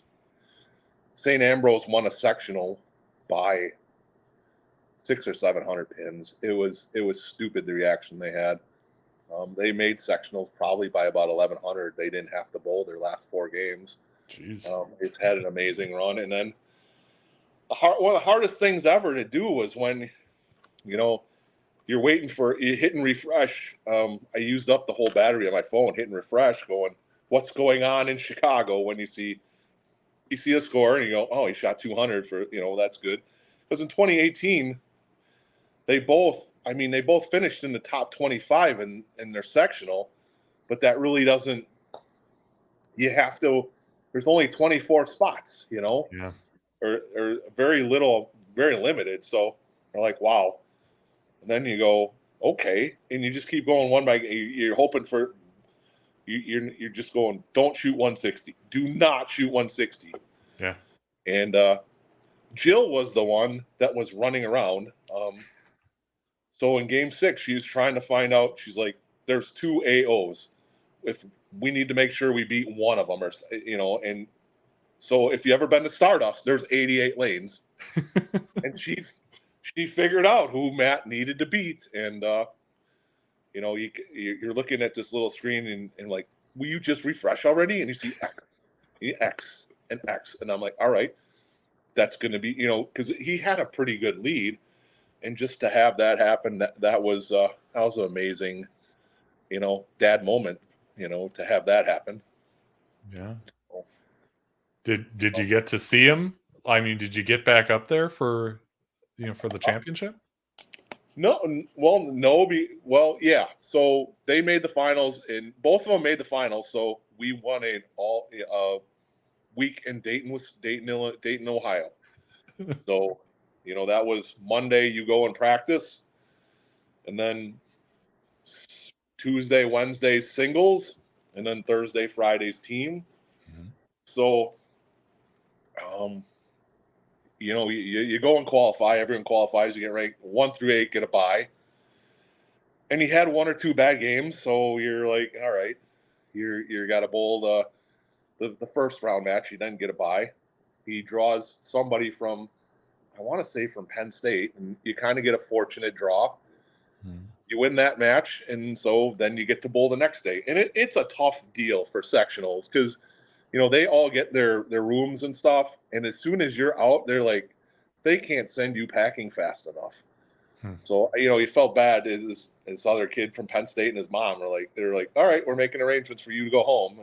St. Ambrose won a sectional by 600 or 700 pins. It was stupid, the reaction they had. They made sectionals probably by about 1,100. They didn't have to bowl their last 4 games. Jeez. It's had an amazing run. And then one of the hardest things ever to do was when, you're waiting for hit and refresh. I used up the whole battery on my phone, hit and refresh, going, what's going on in Chicago? When you see a score and you go, oh, he shot 200 for, that's good. Because in 2018, they both finished in the top 25 in their sectional, but that really doesn't, there's only 24 spots, Yeah. or very little, very limited. So they're like, wow. And then you go, okay. And you just keep going one by, you're hoping for, you're just going, don't shoot 160. Do not shoot 160. Yeah. And Jill was the one that was running around. So in game 6, she was trying to find out, she's like, there's 2 AOs. If we need to make sure we beat one of them, or, and so if you ever been to Stardust, there's 88 lanes. And she figured out who Matt needed to beat. And, you're looking at this little screen and like, will you just refresh already? And you see X and X. And I'm like, all right, that's going to be, because he had a pretty good lead. And just to have that happen, that was an amazing, dad moment, to have that happen. Yeah. Did you get to see him? I mean, did you get back up there for the championship? No. Well, yeah. So they made the finals, and both of them made the finals. So we won a week in Dayton, Ohio. So, that was Monday. You go and practice, and then Tuesday, Wednesday singles, and then Thursday, Friday's team. Mm-hmm. So, you go and qualify. Everyone qualifies. You get ranked 1 through 8, get a bye. And he had 1 or 2 bad games, so you're like, all right, you got to bowl the first round match. He doesn't get a bye. He draws somebody from, I want to say from Penn State, and you kind of get a fortunate draw. Hmm. You win that match, and so then you get to bowl the next day. And it's a tough deal for sectionals because, they all get their rooms and stuff. And as soon as you're out, they're like, they can't send you packing fast enough. So, he felt bad. This other kid from Penn State and his mom they're like, all right, we're making arrangements for you to go home.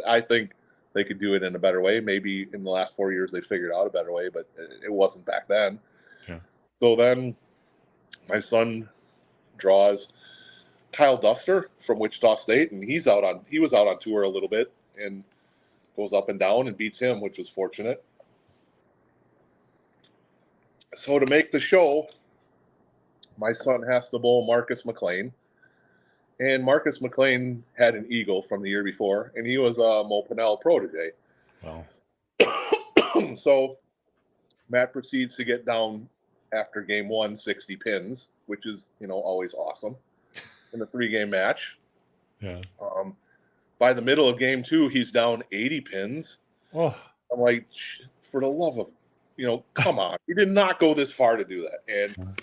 I think they could do it in a better way. Maybe in the last 4 years they figured out a better way, but it wasn't back then. Yeah. So then my son draws Kyle Duster from Wichita State, and he was out on tour a little bit and goes up and down and beats him, which was fortunate. So to make the show, my son has to bowl Marcus McLean. And Marcus McLean had an eagle from the year before, and he was a Mo Pennell protege. Wow. So Matt proceeds to get down after game 1, 60 pins, which is, always awesome in a 3-game match. Yeah. By the middle of game 2, he's down 80 pins. Oh. I'm like, for the love of, come on. He did not go this far to do that. And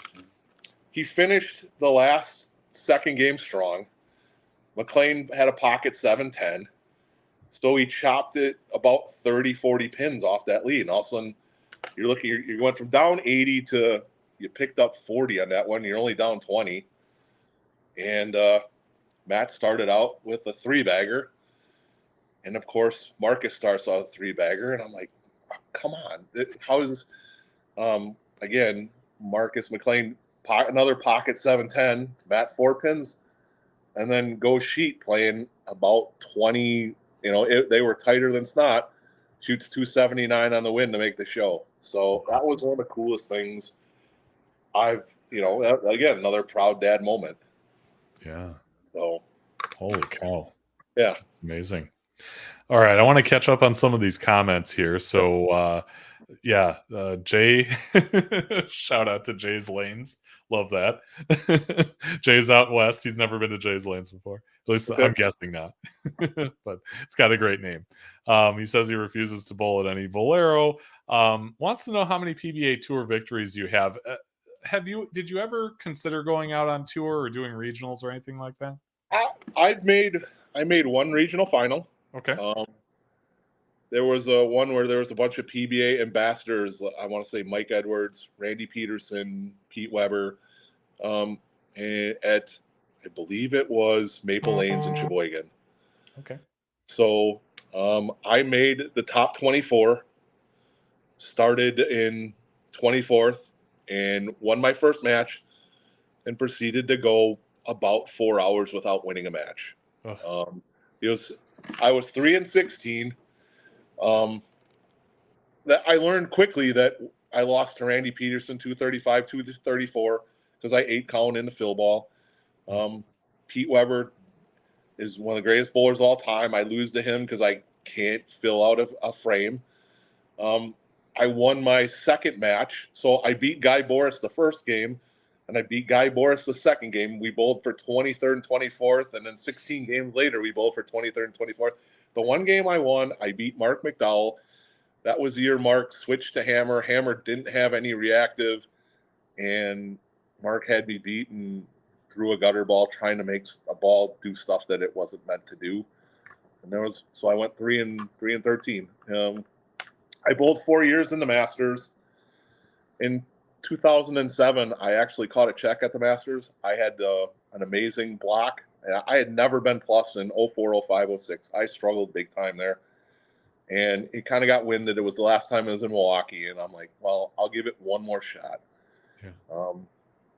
he finished the last second game strong. McLean had a pocket 7-10. So he chopped it about 30, 40 pins off that lead. And all of a sudden, you're going from down 80 to you picked up 40 on that one. You're only down 20. And Matt started out with a 3-bagger. And, of course, Marcus starts out with a 3-bagger. And I'm like, oh, come on. How is, again, Marcus McLean, another pocket 7-10, Matt 4 pins, and then go sheet playing about 20. They were tighter than snot. Shoots 279 on the win to make the show. So that was one of the coolest things again, another proud dad moment. Yeah. So. Holy cow. Yeah. It's amazing. All right. I want to catch up on some of these comments here. So, Jay, shout out to Jay's Lanes. Love that. Jay's out west. He's never been to Jay's Lanes before. At least I'm guessing not. But it's got a great name. He says he refuses to bowl at any Bolero. Wants to know how many PBA Tour victories you have. Did you ever consider going out on tour or doing regionals or anything like that? I made one regional final. Okay. There was one where there was a bunch of PBA ambassadors. I want to say Mike Edwards, Randy Peterson, Pete Weber, and at I believe it was Maple Lanes in Sheboygan. Okay. So I made the top 24, started in 24th, and won my first match, and proceeded to go about 4 hours without winning a match. I was 3-16. That I learned quickly that I lost to Randy Peterson 235, 234 because I 8-count in the fill ball. Pete Weber is one of the greatest bowlers of all time. I lose to him because I can't fill out of a frame. I won my second match, so I beat Guy Boris the first game, and I beat Guy Boris the second game. We bowled for 23rd and 24th, and then 16 games later, we bowled for 23rd and 24th. The one game I won, I beat Mark McDowell. That was the year Mark switched to Hammer. Hammer didn't have any reactive, and Mark had me beat and threw a gutter ball trying to make a ball do stuff that it wasn't meant to do. And so I went 3-13. I bowled 4 years in the Masters. In 2007, I actually caught a check at the Masters. I had an amazing block. I had never been plus in 04, 05, 06. I struggled big time there. And it kind of got wind that it was the last time I was in Milwaukee. And I'm like, well, I'll give it one more shot. Yeah.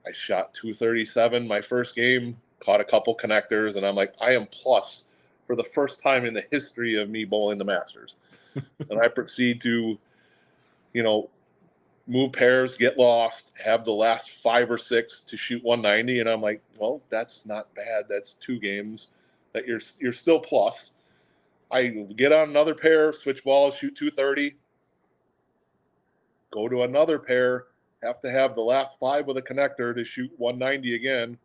I shot 237 my first game, caught a couple connectors, and I'm like, I am plus for the first time in the history of me bowling the Masters. And I proceed to, move pairs, get lost, have the last 5 or 6 to shoot 190. And I'm like, well, that's not bad. That's 2 games that you're still plus. I get on another pair, switch balls, shoot 230, go to another pair, have to have the last 5 with a connector to shoot 190 again.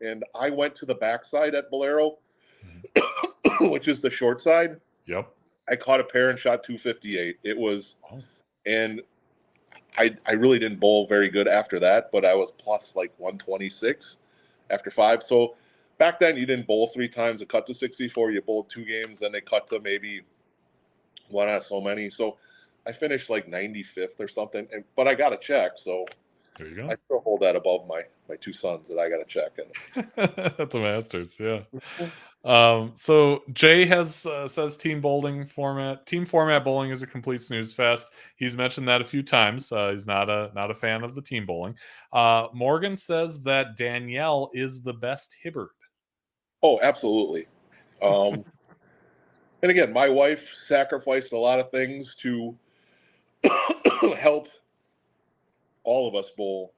And I went to the backside at Bolero, which is the short side. Yep. I caught a pair and shot 258. It was, and I really didn't bowl very good after that, but I was plus like 126 after 5. So back then you didn't bowl 3 times. It cut to 64. You bowled 2 games, then they cut to maybe 1 out of so many. So I finished like 95th or something, but I got a check, so There you go. I still hold that above my two sons that I got a check. At the Masters, yeah. So Jay has says team format bowling is a complete snooze fest. He's mentioned that a few times. He's not a fan of the team bowling. Morgan says that Danielle is the best Hibbard. Oh, absolutely. And again, my wife sacrificed a lot of things to help all of us bowl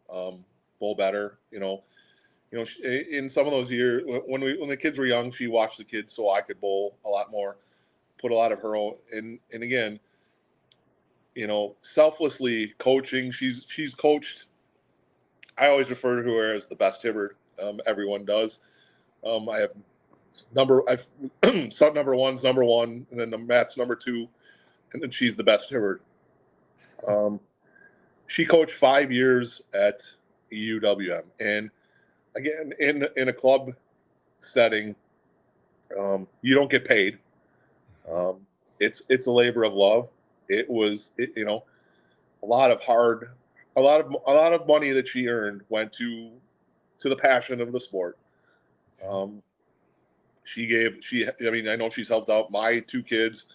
better. In some of those years when the kids were young, she watched the kids so I could bowl a lot more, put a lot of her own. And again, selflessly coaching. She's coached. I always refer to her as the best Hibbard. Everyone does. I have son number one's number one, and then Matt's number two, and then she's the best Hibbard. She coached 5 years at EUWM, and again, in a club setting, you don't get paid. It's a labor of love. It was, a lot of money that she earned went to the passion of the sport. I know she's helped out my two kids,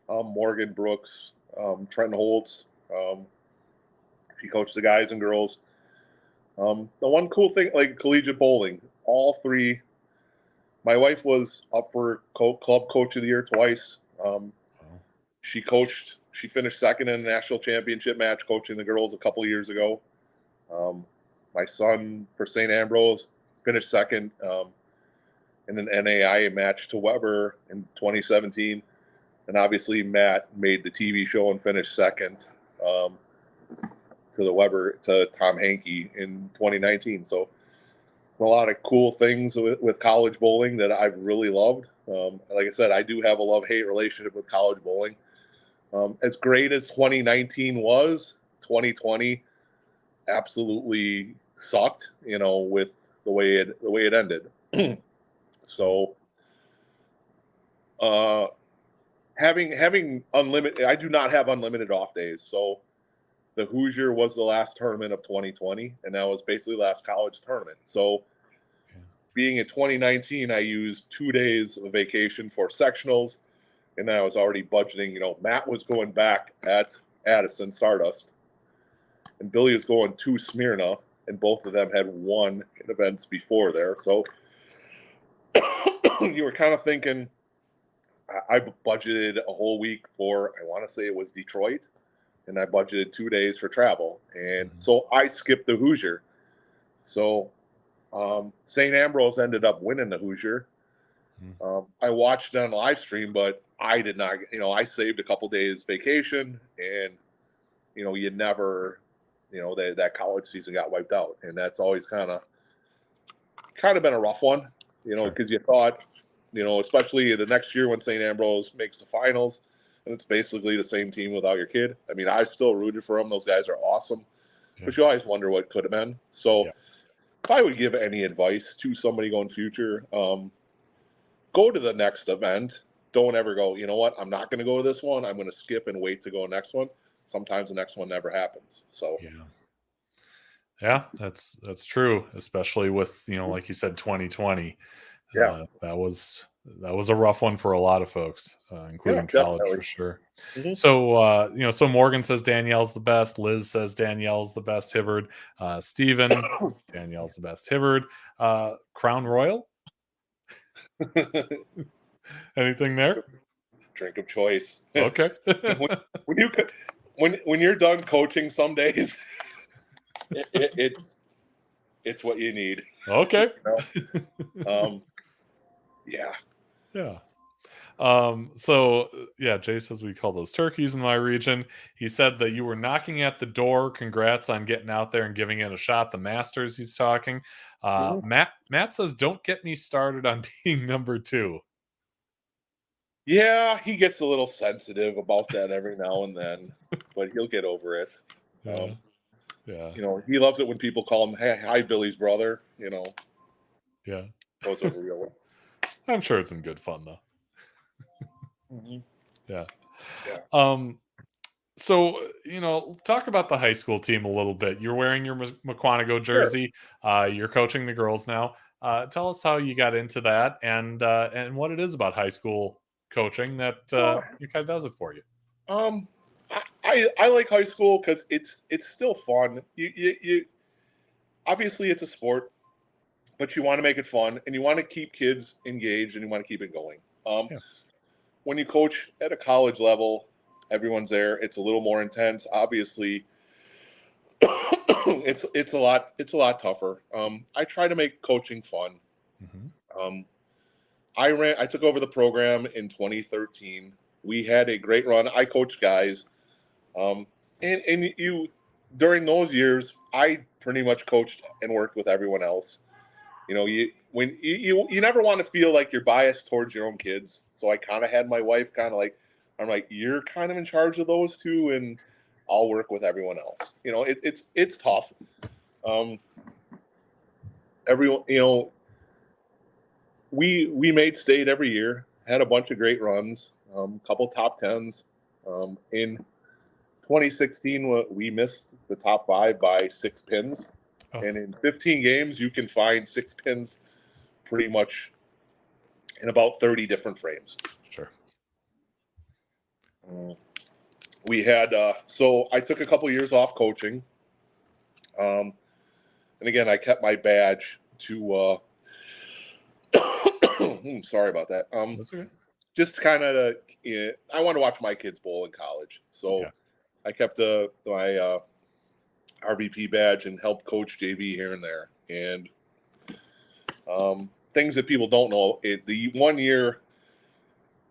Morgan Brooks, Trenton Holtz. She coached the guys and girls. The one cool thing, like collegiate bowling, all three. My wife was up for club coach of the year twice. She finished second in a national championship match coaching the girls a couple of years ago. My son for St. Ambrose finished second in an NAIA match to Weber in 2017. And obviously Matt made the TV show and finished second to Tom Hankey in 2019. So a lot of cool things with college bowling that I've really loved. Like I said, I do have a love-hate relationship with college bowling. As great as 2019 was, 2020 absolutely sucked, with the way it ended. So having unlimited, I do not have unlimited off days. So the Hoosier was the last tournament of 2020, and that was basically the last college tournament. So being in 2019, I used 2 days of vacation for sectionals, and then I was already budgeting. Matt was going back at Addison Stardust, and Billy is going to Smyrna, and both of them had won in events before there. So you were kind of thinking, I budgeted a whole week for, I want to say it was Detroit, and I budgeted 2 days for travel. And so I skipped the Hoosier. So St. Ambrose ended up winning the Hoosier. I watched it on live stream, but I did not, I saved a couple days vacation, and, you never, that college season got wiped out. And that's always kind of been a rough one, because you thought, especially the next year when St. Ambrose makes the finals, and it's basically the same team without your kid. I mean, I still rooted for them. Those guys are awesome. Yeah. But you always wonder what could have been. So if I would give any advice to somebody going future, go to the next event. Don't ever go, you know what, I'm not going to go to this one. I'm going to skip and wait to go to the next one. Sometimes the next one never happens. So yeah, that's true, especially with, like you said, 2020. That was a rough one for a lot of folks, including college, definitely. For sure. So, so Morgan says Danielle's the best. Liz says Danielle's the best Hibbard. Steven, Danielle's the best Hibbard. Crown Royal? Anything there? Drink of choice. Okay. when you're done coaching some days, it's what you need. Okay. Yeah. So Jay says we call those turkeys in my region. He said that you were knocking at the door. Congrats on getting out there and giving it a shot. The Masters he's talking. Matt says, don't get me started on being number 2. Yeah, he gets a little sensitive about that every now and then, but he'll get over it. He loves it when people call him, "Hey, hi, Billy's brother." Yeah, those are real. I'm sure it's in good fun though. Yeah. So, talk about the high school team a little bit. You're wearing your Mukwonago Sure. jersey. You're coaching the girls now. Tell us how you got into that and what it is about high school coaching that Well, it kind of does it for you. um, I like high school because it's still fun. You obviously it's a sport, but you want to make it fun and you want to keep kids engaged and you want to keep it going. Yeah. When you coach at a college level, everyone's there. It's a little more intense. Obviously, it's a lot tougher. I try to make coaching fun. Mhm. Um, I took over the program in 2013. We had a great run. I coached guys, and you during those years, I pretty much coached and worked with everyone else. You never want to feel like you're biased towards your own kids. So I kind of had my wife kind of like, I'm like, you're kind of in charge of those two, and I'll work with everyone else. It's tough. Um, everyone, we made state every year, had a bunch of great runs, couple top tens. In 2016, we missed the top five by 6 pins. Oh, And in 15 games, you can find 6 pins pretty much in about 30 different frames. sure. We had, so I took a couple years off coaching. And again, I kept my badge to, sorry about that. That's okay. Just kind of, I want to watch my kids bowl in college. So Yeah. I kept my RVP badge and helped coach JV here and there. And things that people don't know, the 1 year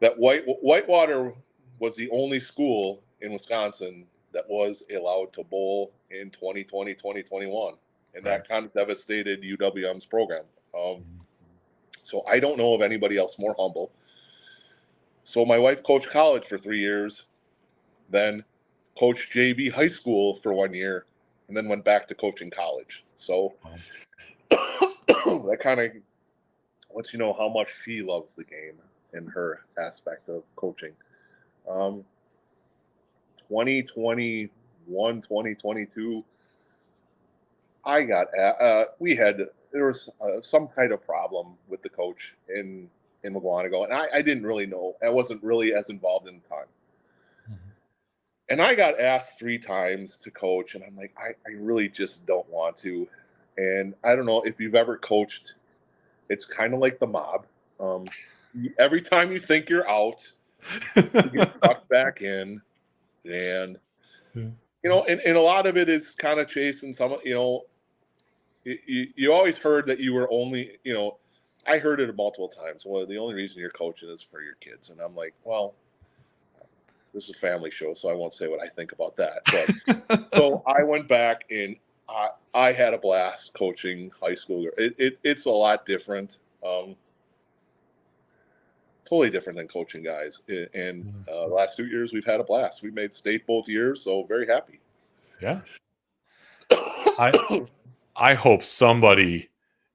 that Whitewater was the only school in Wisconsin that was allowed to bowl in 2020, 2021. And Right. that kind of devastated UWM's program. So I don't know of anybody else more humble. So my wife coached college for 3 years, then coached JV high school for 1 year, and then went back to coaching college. So that kind of lets you know how much she loves the game and her aspect of coaching. 2021, 2022, there was some kind of problem with the coach in Mukwonago, and I didn't really know. I wasn't really as involved in the time. Mhm. And I got asked 3 times to coach, and I'm like, I really just don't want to. And I don't know if you've ever coached. It's kind of like the mob. Every time you think you're out, you get sucked back in, and and a lot of it is kind of chasing some. You always heard that you were only. I heard it multiple times. Well, the only reason you're coaching is for your kids, and I'm like, well, this is a family show, so I won't say what I think about that. But so I went back and I had a blast coaching high school. It's a lot different. Totally different than coaching guys. And the last 2 years, we've had a blast. We made state both years, so very happy. Yeah. I hope somebody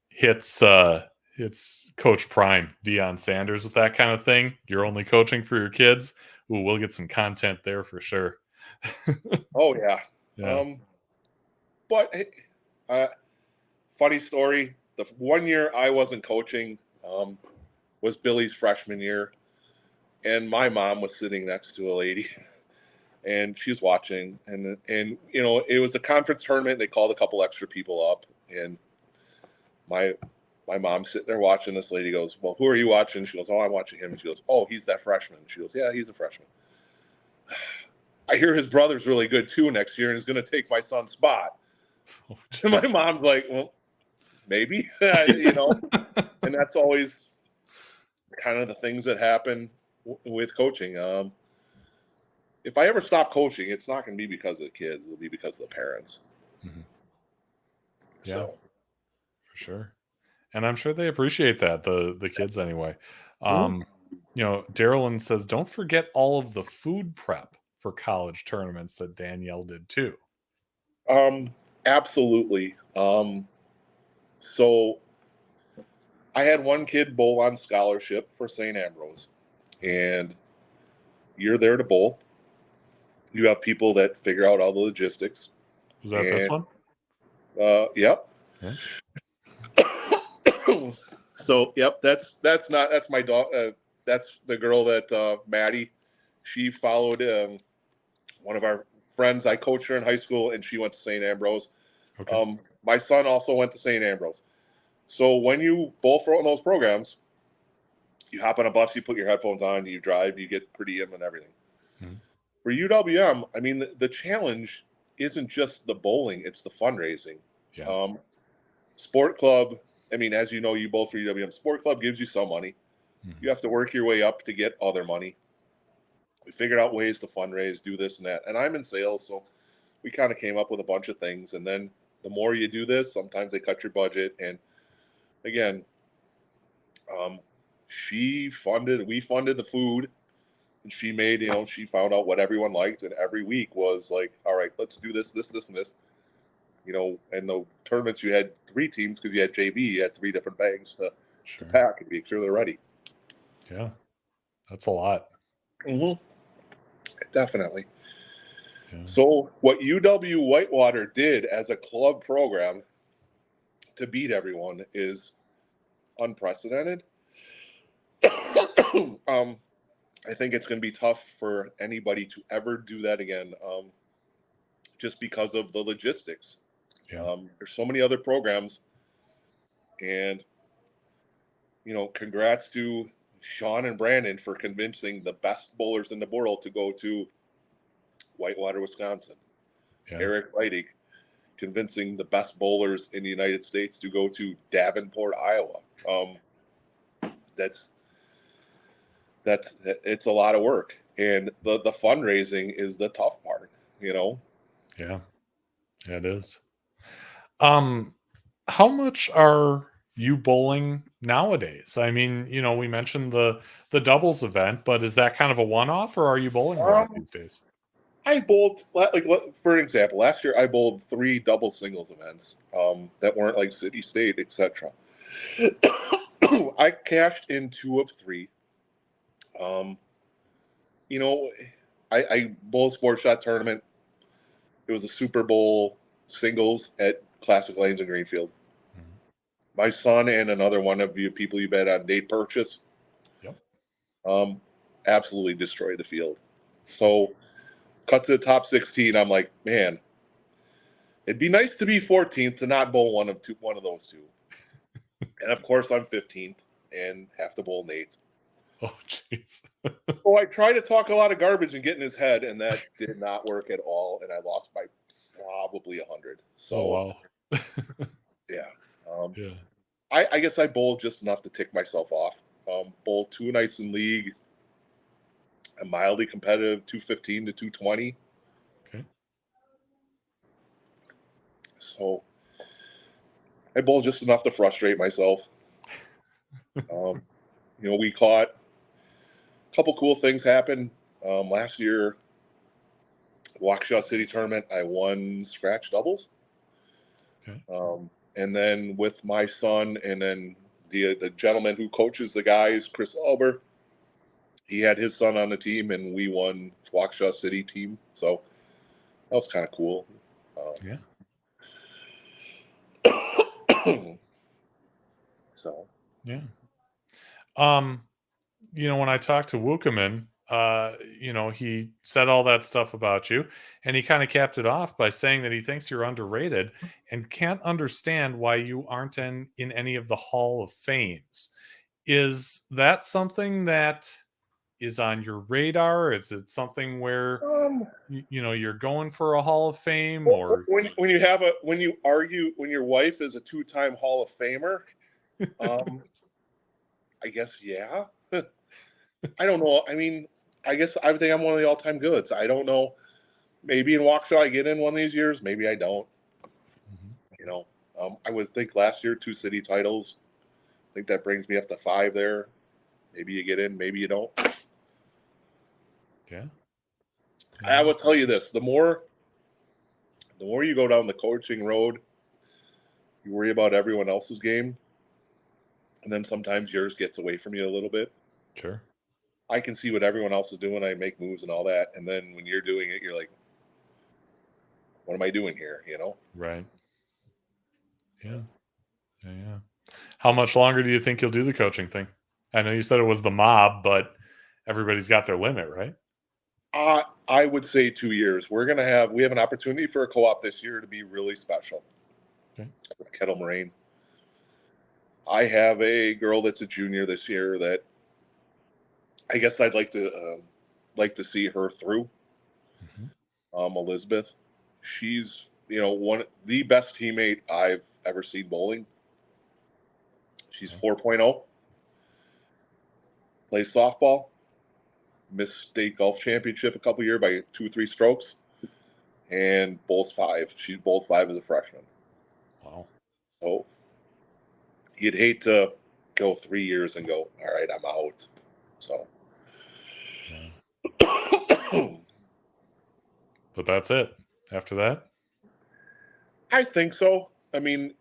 hits Coach Prime, Deion Sanders with that kind of thing. You're only coaching for your kids. Ooh, we'll get some content there for sure. Oh yeah. Yeah. But funny story. The 1 year I wasn't coaching was Billy's freshman year, and my mom was sitting next to a lady, and she's watching, and it was a conference tournament. They called a couple extra people up, and my mom's sitting there watching. This lady goes, "Well, who are you watching?" She goes, "Oh, I'm watching him." And she goes, "Oh, he's that freshman." She goes, "Yeah, he's a freshman. I hear his brother's really good too next year, and is going to take my son's spot." And my mom's like, "Well, maybe," and that's always kind of the things that happen with coaching. If I ever stop coaching, it's not going to be because of the kids; it'll be because of the parents. Mhm. Yeah, So, for sure. And I'm sure they appreciate that, the kids anyway. Darylyn says, don't forget all of the food prep for college tournaments that Danielle did too. absolutely. So I had one kid bowl on scholarship for St. Ambrose, and you're there to bowl. You have people that figure out all the logistics. Was that this one? Yep. Yeah. So, yep, that's my dog. That's the girl that Maddie. She followed one of our friends. I coached her in high school, and she went to St. Ambrose. Okay. My son also went to St. Ambrose. So when you both run those programs, you hop on a bus, you put your headphones on, you drive, you get per diem and everything. Mm-hmm. For UWM, I mean, the challenge isn't just the bowling; it's the fundraising. Yeah. Sport club. I mean, as you know, you both for UWM. Sport club gives you some money. Mm-hmm. You have to work your way up to get other money. We figured out ways to fundraise, do this and that. And I'm in sales, so we kind of came up with a bunch of things. And then the more you do this, sometimes they cut your budget. And again, we funded the food, and she made, she found out what everyone liked. And every week was like, all right, let's do this, and this. And the tournaments, you had 3 teams because you had JV, you had 3 different bags to pack and make sure they're ready. Yeah, that's a lot. Mm-hmm. Definitely. Yeah. So what UW Whitewater did as a club program to beat everyone is unprecedented. I think it's going to be tough for anybody to ever do that again, just because of the logistics. Yeah. There's so many other programs, and congrats to Sean and Brandon for convincing the best bowlers in the world to go to Whitewater, Wisconsin. Yeah. Eric Leidig convincing the best bowlers in the United States to go to Davenport, Iowa. It's a lot of work, and the fundraising is the tough part. Yeah, it is. How much are you bowling nowadays? I mean, we mentioned the doubles event, but is that kind of a one-off, or are you bowling a lot these days? I bowled, like, for example, last year I bowled 3 double singles events that weren't like city, state, etc. I cashed in 2 of 3. I bowled Sports Shot tournament. It was a Super Bowl singles at Classic Lanes in Greenfield. Mm-hmm. My son and another one of you people you bet on Nate Purchase. Yep. Absolutely destroyed the field. So cut to the top 16. I'm like, man, it'd be nice to be 14th to not bowl one of those 2. And of course I'm 15th and have to bowl Nate. Oh, jeez. So I tried to talk a lot of garbage and get in his head, and that did not work at all. And I lost by probably 100. So, oh, wow. Yeah. Yeah. I guess I bowled just enough to tick myself off. Bowled 2 nights in league. A mildly competitive 215 to 220. Okay. So I bowled just enough to frustrate myself. We caught a couple cool things happen. Last year, Waukesha City Tournament, I won scratch doubles. Okay. And then with my son and then the gentleman who coaches the guys, Chris Alber, he had his son on the team, and we won Waukesha City team. So that was kind of cool. Yeah. So. Yeah. When I talked to Wukeman, he said all that stuff about you, and he kind of capped it off by saying that he thinks you're underrated and can't understand why you aren't in any of the Hall of Fames. Is that something that is on your radar? Is it something where you're going for a Hall of Fame, or when you argue when your wife is a 2-time Hall of Famer? I guess, yeah. I don't know. I mean, I guess I think I'm one of the all-time goods. I don't know. Maybe in Waukesha I get in one of these years. Maybe I don't. Mm-hmm. I would think last year 2 city titles. I think that brings me up to 5 there. Maybe you get in. Maybe you don't. Yeah. I will tell you this: the more you go down the coaching road, you worry about everyone else's game, and then sometimes yours gets away from you a little bit. Sure. I can see what everyone else is doing. I make moves and all that. And then when you're doing it, you're like, what am I doing here? You know? Right. Yeah. Yeah. How much longer do you think you'll do the coaching thing? I know you said it was the mob, but everybody's got their limit, right? I would say 2 years. We have an opportunity for a co-op this year to be really special. Okay. Kettle Moraine. I have a girl that's a junior this year that I guess I'd like to see her through. Elizabeth, she's the best teammate I've ever seen bowling. She's 4.0. Plays softball. Missed state golf championship a couple years by 2-3 strokes, and bowls 5. She bowled 5 as a freshman. Wow. So you'd hate to go 3 years and go, all right, I'm out. So. Yeah. But that's it. After that? I think so. I mean,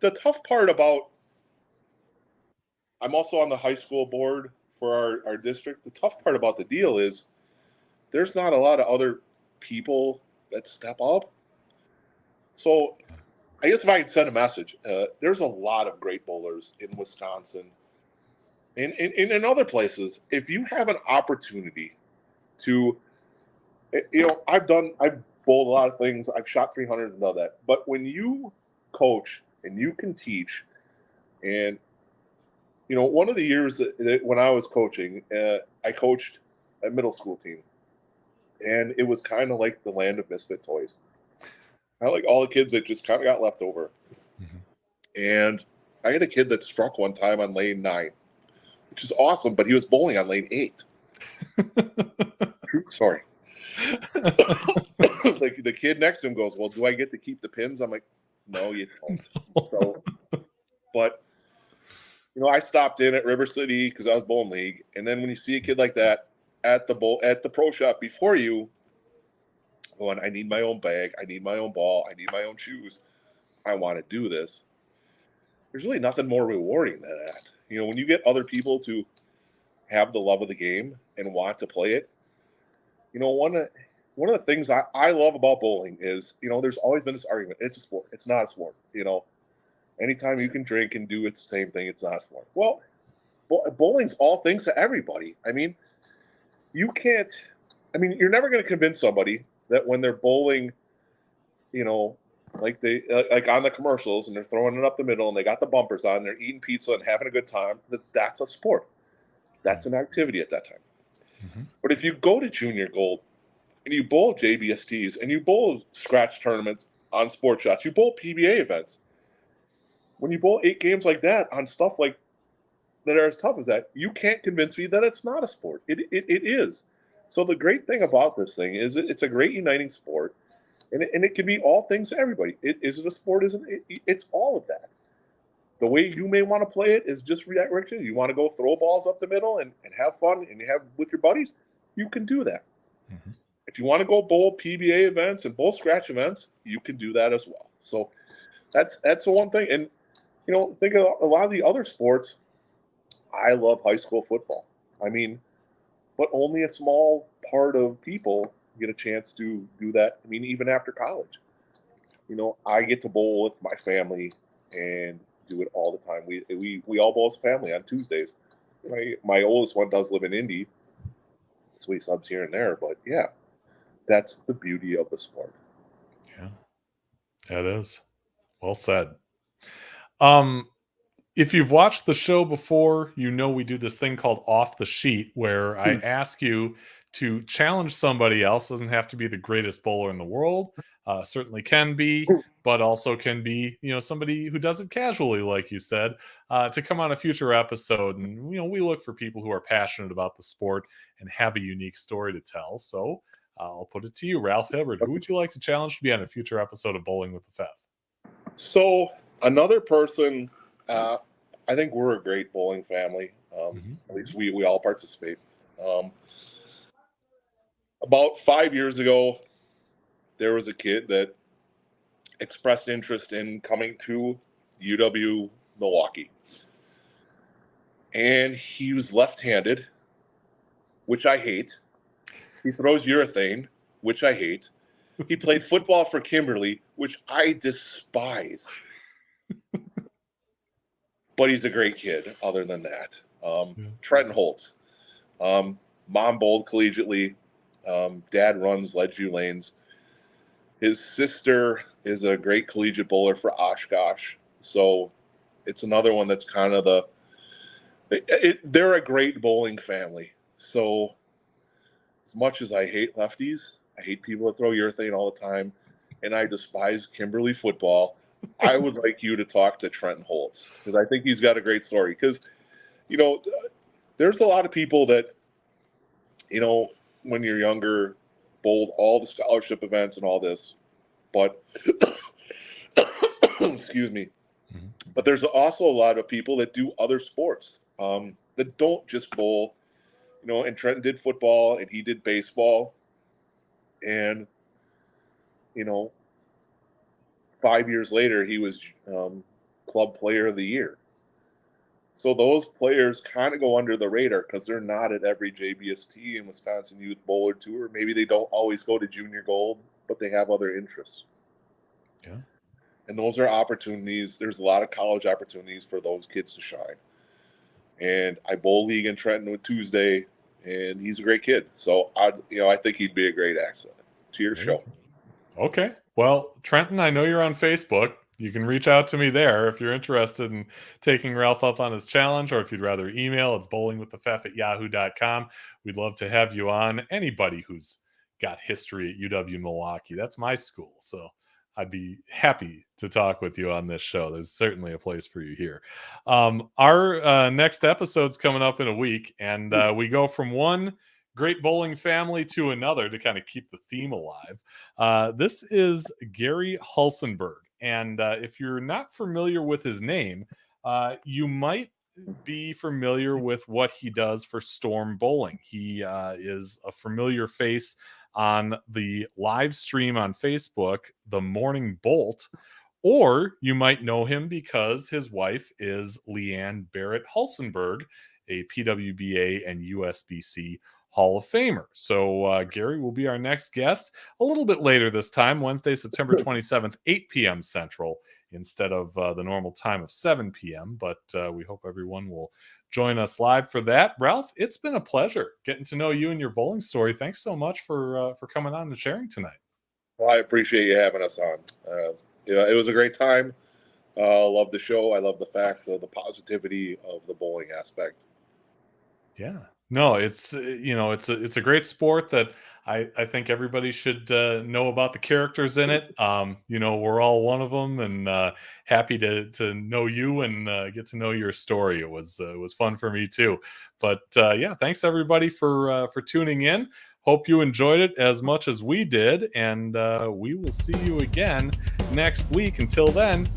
the tough part about, I'm also on the high school board for our district. The tough part about the deal is there's not a lot of other people that step up. So I guess if I could send a message, there's a lot of great bowlers in Wisconsin and in other places. If you have an opportunity to, I've bowled a lot of things. I've shot 300s and all that. But when you coach and you can teach, and one of the years that when I was coaching, I coached a middle school team, and it was kind of like the land of misfit toys. I like all the kids that just kind of got left over. Mm-hmm. And I had a kid that struck one time on lane 9, which is awesome, but he was bowling on lane 8. Sorry. Like the kid next to him goes, well, do I get to keep the pins? I'm like, no, you don't. So, but I stopped in at River City because I was bowling league, and then when you see a kid like that at the pro shop before you, going, I need my own bag, I need my own ball, I need my own shoes, I want to do this. There's really nothing more rewarding than that. When you get other people to have the love of the game and want to play it. One of the things I love about bowling is, there's always been this argument. It's a sport. It's not a sport. Anytime you can drink and do it the same thing, it's not a sport. Well, bowling's all things to everybody. I mean, you're never going to convince somebody that when they're bowling, like like on the commercials and they're throwing it up the middle and they got the bumpers on, and they're eating pizza and having a good time, that's a sport. That's an activity at that time. Mm-hmm. But if you go to junior gold and you bowl JBSTs and you bowl scratch tournaments on sport shots, you bowl PBA events, when you bowl 8 games like that on stuff like that are as tough as that, you can't convince me that it's not a sport. It is. So the great thing about this thing is it's a great uniting sport, and it can be all things to everybody. Is it a sport? Isn't it? It's all of that. The way you may want to play it is just reaction. You want to go throw balls up the middle and have fun and have with your buddies, you can do that. Mm-hmm. If you want to go bowl PBA events and bowl scratch events, you can do that as well. So that's the one thing. And think of a lot of the other sports. I love high school football. I mean, but only a small part of people get a chance to do that. I mean, even after college, I get to bowl with my family and do it all the time. We all bowl as a family on Tuesdays. My oldest one does live in Indy, so he subs here and there. But yeah, that's the beauty of the sport. Yeah, it is. Well said. If you've watched the show before, we do this thing called Off the Sheet, where I ask you to challenge somebody else. Doesn't have to be the greatest bowler in the world. Certainly can be, but also can be, somebody who does it casually, like you said, to come on a future episode. And, we look for people who are passionate about the sport and have a unique story to tell. So I'll put it to you, Ralph Hibbard. Who would you like to challenge to be on a future episode of Bowling with the Fef? So another person, I think we're a great bowling family. At least we all participate. About 5 years ago, there was a kid that expressed interest in coming to UW Milwaukee. And he was left-handed, which I hate. He throws urethane, which I hate. He played football for Kimberly, which I despise. But he's a great kid, other than that. Trenton Holtz. Mom bowled collegiately. Dad runs Ledgeview Lanes. His sister is a great collegiate bowler for Oshkosh. So it's another one that's kind of they're a great bowling family. So as much as I hate lefties, I hate people that throw urethane all the time, and I despise Kimberly football, I would like you to talk to Trenton Holtz, because I think he's got a great story. Because, there's a lot of people that, when you're younger, bowled all the scholarship events and all this, but excuse me. Mm-hmm. But there's also a lot of people that do other sports that don't just bowl. And Trenton did football and he did baseball, and 5 years later he was club player of the year. So those players kind of go under the radar because they're not at every JBST and Wisconsin Youth Bowler Tour. Maybe they don't always go to Junior Gold, but they have other interests. Yeah. And those are opportunities. There's a lot of college opportunities for those kids to shine. And I bowl league in Trenton with Tuesday, and he's a great kid. So I think he'd be a great asset to your show. Okay. Well, Trenton, I know you're on Facebook. You can reach out to me there if you're interested in taking Ralph up on his challenge, or if you'd rather email, it's bowlingwiththefef@yahoo.com. We'd love to have you on. Anybody who's got history at UW Milwaukee, that's my school. So I'd be happy to talk with you on this show. There's certainly a place for you here. Our next episode's coming up in a week, and we go from one great bowling family to another to kind of keep the theme alive. This is Gary Hulsenberg. And if you're not familiar with his name, you might be familiar with what he does for Storm Bowling. He is a familiar face on the live stream on Facebook, The Morning Bolt, or you might know him because his wife is Leanne Barrett Hulsenberg, a PWBA and USBC Hall of Famer. So Gary will be our next guest a little bit later this time, Wednesday, September 27th, 8 p.m. Central, instead of the normal time of 7 p.m. But we hope everyone will join us live for that. Ralph, it's been a pleasure getting to know you and your bowling story. Thanks so much for coming on and sharing tonight. Well, I appreciate you having us on. It was a great time. Love the show. I love the fact of the positivity of the bowling aspect. Yeah. No, it's it's a great sport that I think everybody should know about the characters in it. We're all one of them, and happy to know you and get to know your story. It was fun for me too. But thanks everybody for tuning in. Hope you enjoyed it as much as we did, and we will see you again next week. Until then,